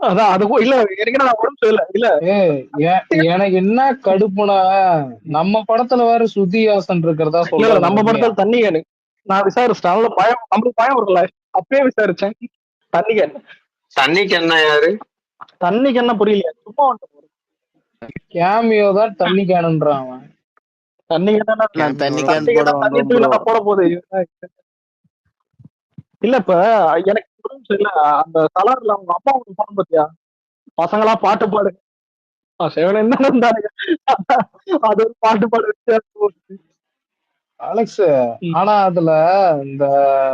அதான் அது இல்ல எனக்கு நான் உடம்பு இல்ல இல்ல எனக்கு என்ன கடுப்புனா நம்ம படத்துல வேற ஸ்ருதிஹாசன் இருக்கிறதா இல்ல இல்ல சொல்றாங்க நம்ம ரம்யா. படத்துல தண்ணி கேனு நான் விசாரிச்சிட்டேன். அவ்வளவு பயம், நம்மளுக்கு பயம் இருக்குல்ல, அப்பயே விசாரிச்சேன். தண்ணி கேன் தண்ணிக்கு என்ன யாரு? தண்ணிக்கு என்ன புரியல, சும்மா கேமியோ தான் தண்ணி கேனுன்றான் அவன். தண்ணி கேன் நான் தண்ணி கேமியோட கேன் தண்ணி போட கேன் தண்ணி வந்தோம் தூக்கி ப்ரோ. நான் போட போகுது. இல்ல இப்ப எனக்கு புரிஞ்சு இல்ல, அந்த கலர்ல அவங்க அப்பா ஒரு படம் பாத்தியா, பசங்களா பாட்டு பாடு சேவன என்ன இருந்தாங்க, அது ஒரு பாட்டு பாடு வச்சு அலெக்ஸ், ஆனா அதுல இந்த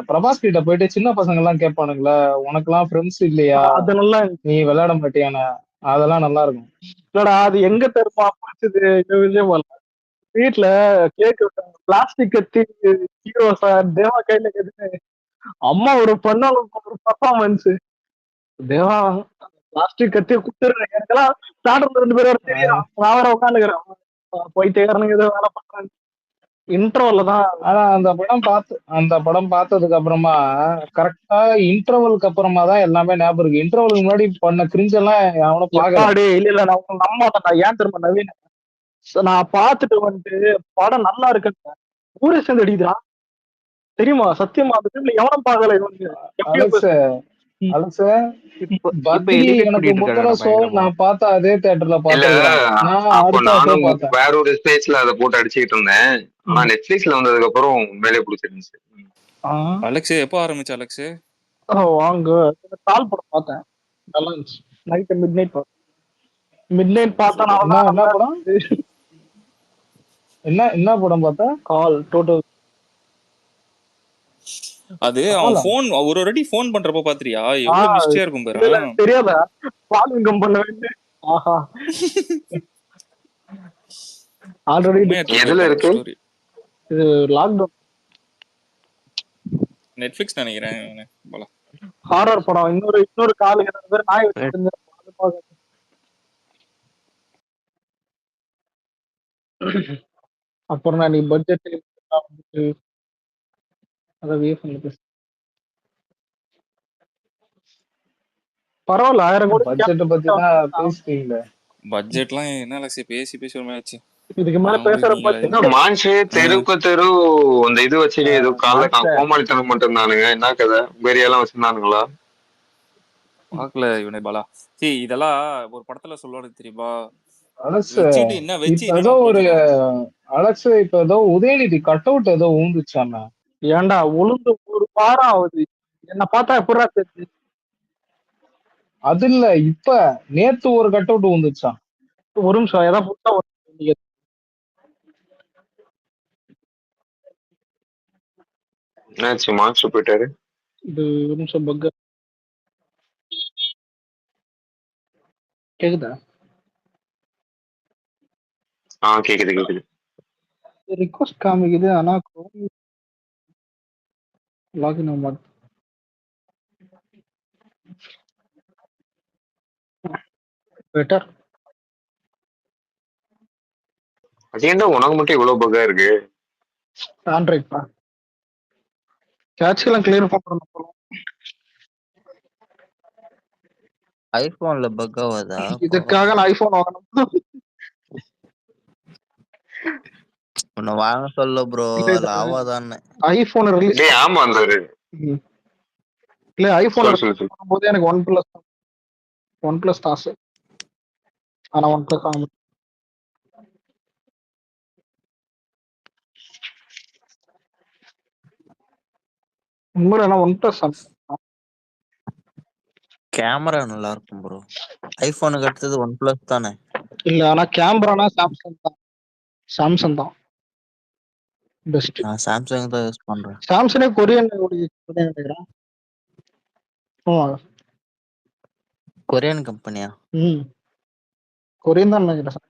பிரபாஸ் கிட்ட போயிட்டு சின்ன பசங்க எல்லாம் கேட்பானுங்களா, உனக்கு எல்லாம் ஃப்ரெண்ட்ஸ் இல்லையா, அது நல்லா நீ விளையாட மாட்டியான, அதெல்லாம் நல்லா இருக்கும். இல்லடா. அது எங்க தெரியுமா பிடிச்சது இந்த விஷயம் போல, வீட்டுல கேக் பிளாஸ்டிக் கத்தி ஹீரோ சார் தேவா கையில கெடுத்து அம்மா ஒரு பண்ணாலும் ஒரு பர்ஃபார்மன்ஸ் தேவா பிளாஸ்டிக் கத்தி குடுத்துருங்க. எனக்கெல்லாம் ஸ்டார்டர்ல 2 பேரும் தெரியும், நான் வேற உட்காந்துக்கிறேன் போயிட்டே ஏதோ வேலை பண்றேன் இன்ட்ரோல தான். ஆனா அந்த படம் பார்த்ததுக்கு அப்புறமா கரெக்டா இன்டர்வலுக்கு அப்புறமா தான் எல்லாமே ஞாபகம் இருக்கு. இன்டர்வலுக்கு முன்னாடி பண்ண கிரிஞ்ச் எல்லாம் அவனும் பாக்கல. எப்பாடி இல்ல இல்ல நான் உங்க நம்ப மாட்டேன்டா. ஏன் தெரியுமா நவீன், நான் பார்த்துட்டு வந்துட்டு படம் நல்லா இருக்குன்னு ஊரே சேர்ந்து அடிக்குதா தெரியுமா, சத்தியமா அந்த டைம்ல எவனும் பார்க்கல இவனுக்கு. எப்படியோ அலெக்ஸ் அலெக்ஸ் இப்ப பத்ரி எடிட் எனக்கு பண்ணிட்டு முந்தின இருக்காரு ஷோ பயங்கரமா. நான் பார்த்த அதே தியேட்டர்ல இல்ல பாத்துருக்கேன். நான் அப்ப அடுத்த ஷோ நானும் பார்த்தேன். வேற ஒரு ஸ்பேஸ்ல அதை போட்டு அடிச்சுக்கிட்டு இருந்தேன். ஆனா நெட்ஃபிளிக்ஸ்ல வந்ததுக்கு அப்புறம் உண்மையிலே பிடிச்சிருந்துச்சு. அலெக்ஸ் எப்போ ஆரம்பிச்சு அலெக்ஸ்? வாங்க கால் படம் பார்த்தேன், நல்லா இருந்துச்சு. நைட் மிட் நைட் பார்த்தா என்ன படம் என்ன படம் பார்த்தா? கால் டோட்டல். அது அவன் போன் ஒரு வாட்டி போன் பண்றப்ப பாத்திரியா, எவ்வளவு மிஸ்டேக்கா இருக்கும் பாரு. தெரியாதா பால் இன்கம் பண்ண வேண்டிய. ஆஹா ஆல்ரெடி எதுல இருக்கு? இது லாக்டவுன் நெட்ஃபிளிக்ஸ் நினைக்கிறேன். ஹாரர் படம். இன்னொரு காலு பேர் நாய் வச்சு அப்புறம் நான் நீ பட்ஜெட் பரவாயில்ல 1000 கோடி பட்ஜெட் பத்தி தான் பேசிட்டீங்களே. பட்ஜெட்லாம் என்ன அலெக்ஸ் பேசி பேசி ஒரு மேட்ச். இதுக்கு மேல பேசுற மான்ஷே தெருக்கு தெரு அந்த இது வச்சு ஏதோ கால கோமாளித்தனம் மட்டும் தானுங்க. என்ன கதை பெரியெல்லாம் வச்சிருந்தானுங்களா? பாக்கல இவனை பாலா. சரி இதெல்லாம் ஒரு படத்துல சொல்லுவானு தெரியுமா அலெக்ஸ், என்ன வச்சு இப்ப ஏதோ ஒரு அலெக்ஸ் இப்ப ஏதோ உதயநிதி கட் அவுட் ஏதோ ஊந்துச்சாம. ஏன்டா உளுந்து ஒரு வாரம் ஆகுது, என்ன பார்த்தா எப்படா தெரிஞ்சு? அது இல்ல, இப்ப நேத்து ஒரு கட் அவுட் ஊந்துச்சான். ஒரு நிமிஷம் ஏதாவது புத்தா என்னாச்சு மாஸ்டர் போயிட்டாரு? இது ஒரு நிமிஷம் பக்க கேக்குதா? கேக்குது. ரிக்வெஸ்ட் காமிக்குது ஆனா லாகின் ஆக மாட்டேன். பெட்டர் அது ஏன்டா உனக்கு மட்டும் இவ்வளவு பக்கா இருக்கு? ஆண்ட்ராய்ட் பா கேட்ச்லாம் கிளியர் பண்றோம். ஐபோன்ல பக் ஆகாதா? இதுக்காக நான் ஐபோன் வாங்கணும். உன்னை வாங்க சொல்ல ப்ரோ, அதுல ஆவாதான்னு. ஐபோன் ரிலீஸ் ஆமா அந்த இல்ல ஐபோன் போது எனக்கு ஒன் பிளஸ் காசு. ஆனா ஒன் பிளஸ் ஆகும் உண்மையில ஒன் பிளஸ் கேமரா நல்லா இருக்கும் ப்ரோ. ஐபோனுக்கு அடுத்தது ஒன் பிளஸ் தானே? இல்ல ஆனா கேமரானா சாம்சங் தான் பெஸ்ட். நான் சாம்சங் தான் யூஸ் பண்றேன். சாம்சங்கே கொரியன் நினைக்கிறேன். கொரியன் கம்பெனியா? கொரியன் தான் நினைக்கிறேன்.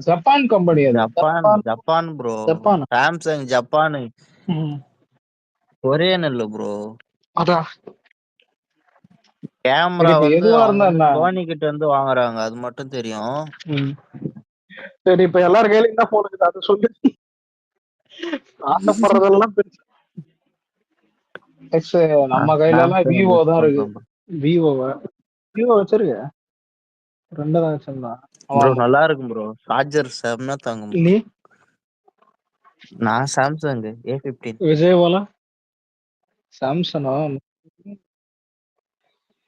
Japan company. Japan bro. Samsung Japan, Korean இல்ல ப்ரோ. அதான் கேமரா வந்து சோனி கிட்ட இருந்து வாங்குறாங்க, அது மட்டும் தெரியும். சரி இப்ப எல்லாரும் கையில என்ன போன் இருக்குது அதை சொல்லு. ஆசைப்படுறதெல்லாம் பெருசு. நம்ம கையில எல்லாம் விவோ தான் இருக்கு. விவோவா விவோ வச்சிருக்க? 2 தான் வச்சிருந்தான். ப்ரோ ஆமா நல்லா இருக்கும் ப்ரோ. சார்ஜர் செம்ம தாங்கும் ப்ரோ. நீ நான் சாம்சங் A15. விஜய் போல சாம்சங்கா?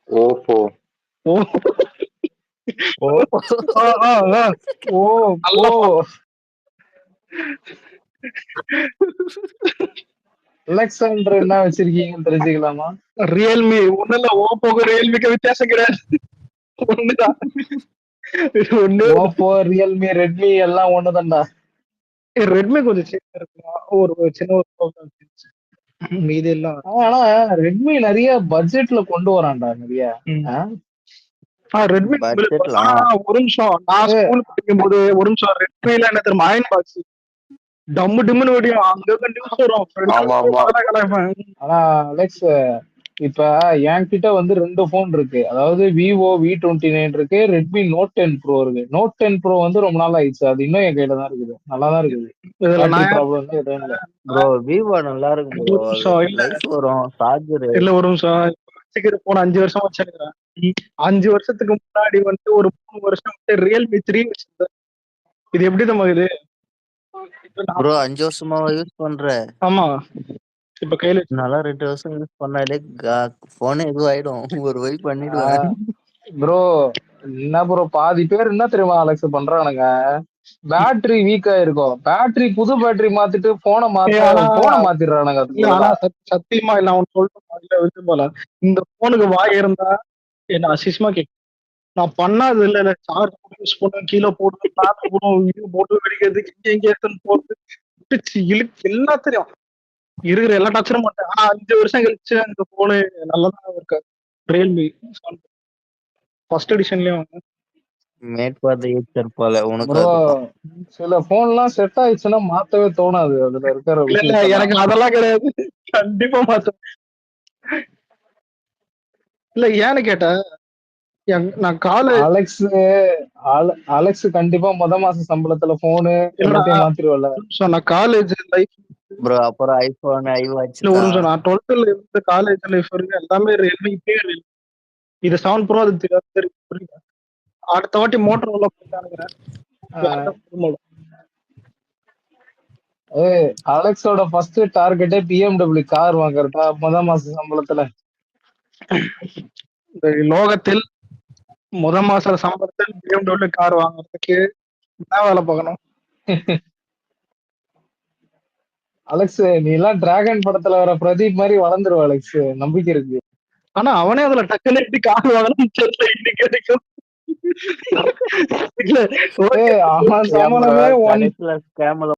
ஓப்போ. ஓ ஓ ஆ, ஆ, ஆ. ஓ நல்ல ஓ அலெக்சாண்டர் என்ன வச்சிருக்கீங்கன்னு தெரிஞ்சுக்கலாமா? ரியல்மி ஒண்ணு இல்ல, ஓப்போக்கு ரியல்மிக்கு வித்தியாசம் கிடையாது. ஒண்ணுதான். ஒண்ணு ஓப்போ, ரியல்மி, ரெட்மி எல்லாம் ஒண்ணுதான்டா. ரெட்மி கொஞ்சம் சின்ன இருக்கும், ஒரு சின்ன ஒரு problem இருந்துச்சு. மீதி எல்லாம் ஆனா ரெட்மி நிறைய பட்ஜெட்ல கொண்டு வரான்டா நிறைய. ரெட்மி பட்ஜெட்ல ஒரு நிமிஷம், நான் ஸ்கூல் படிக்கும் போது ஒரு நிமிஷம் ரெட்மில என்ன தெரியுமா, அயன் பாக்ஸ் டம்மு டிம்முன்னு வெடியும், அங்க நியூஸ் வரும். ஆமா ஆமா. ஆனா அலெக்ஸ், இப்ப என்கிட்ட வந்து 2 போன் இருக்கு. அதாவது விவோ V29 இருக்கு, ரெட்மி நோட் 10 ப்ரோ இருக்கு. நோட் 10 ப்ரோ வந்து ரொம்ப நாள் ஆயிடுச்சு, அது இன்னும் என் கையில தான் இருக்குது, நல்லா தான் இருக்குது. இதுல பேட்டரி நான் ப்ராப்ளம் எதுவும் இல்லை. ப்ரோ விவோ நல்லா இருக்கும் ப்ரோ. ஒரு நிமிஷம் இல்ல லைஃப் வரும் சார்ஜர். இல்ல ஒரு நிமிஷம், வச்சுக்கிற போன 5 வருஷம் வச்சிருக்கிறேன். 5 வருஷத்துக்கு முன்னாடி வந்து ஒரு 3 வருஷம் வந்து ரியல்மி 3 வச்சிருந்தேன். இது எப்படி நம்ம இது இப்ப ப்ரோ 5 வருஷமா யூஸ் பண்ற. ஆமா இப்ப கையில நல்லா 2 வருஷம் யூஸ் பண்ணாலே போனே இதுவாயிடும். ஒரு வை பண்ணிடுவேன். ப்ரோ என்ன ப்ரோ, பாதி பேர் என்ன தெரியுமா அலெக்ஸ் பண்றானுங்க, பேட்டரி வீக் ஆயிருக்கும், பேட்டரி புது பேட்டரி மாத்திட்டு போனை மாத்திடுறானுங்க. அதுக்கு இல்ல, ஆனா பதிலா சத்தியமா இல்ல, அவன் சொல்லிட்டு விட்டு போல. இந்த போனுக்கு வாய் இருந்தா என்ன அசிஸ்மா கேட்கும். நான் பண்ணாது இல்ல சார்ஜ் யூஸ் பண்ண கீழே போட்டு இது போட்டு வெடிக்கிறதுக்கு இங்க எடுத்துன்னு போட்டு இழுக்கு எல்லாம் தெரியும், இருக்கிற எல்லா டச்சரும் மாட்டேன். ஆனா 5 வருஷம் கழிச்சு அந்த போனு நல்லதான் இருக்கு. ரியல்மி ஃபர்ஸ்ட் எடிஷன்லயும் மேட் ஃபார் தி யூசர் போல உனக்கு ப்ரோ அதுக்கும். சில போன்லாம் செட் ஆயிடுச்சுன்னா மாத்தவே தோணாது, அதுல இருக்கிற இல்ல விஷயத்தெல்லாம். எனக்கு அதெல்லாம் கிடையாது, கண்டிப்பா மாத்தேன். இல்ல ஏன்னு கேட்டேன், நான் அலெக்ஸ் அலெக்ஸ் கண்டிப்பா மாச சம்பளத்துல போனு எல்லாத்தையும் மாத்திருவல. நான் காலேஜ் லைஃப் ப்ரோ அப்புறம் ஐபோன் ஐவாட்ச் இல்ல ஒரு தான். நிமிஷம், நான் 12th இருந்து காலேஜ் லைஃப் வரைக்கும் எல்லாமே ரியல்மி. இது 7 ப்ரோ, அது புரியுது. அடுத்த வாட்டி மோட்டர் உள்ள போயிட்டானுங்கிறேன். அலெக்ஸோட ஃபர்ஸ்ட் டார்கெட்டே BMW கார் வாங்குறதா மாச சம்பளத்துல. இந்த லோகத்தில் மாச சம்பளத்தில் BMW கார் வாங்குறதுக்கு என்ன வேலை பார்க்கணும்? அலெக்ஸ் நீ எல்லாம் டிராகன் படத்துல வர பிரதீப் மாதிரி வளர்ந்துருவ அலெக்ஸ், நம்பிக்கை இருக்கு. ஆனா அவனே அதுல டக்குன்னு எப்படி கார் வாங்கணும்னு தெரியல இன்னைக்கு வரைக்கும். இல்ல அவன் சம்பளமே கடைசியில ஸ்கேம்ல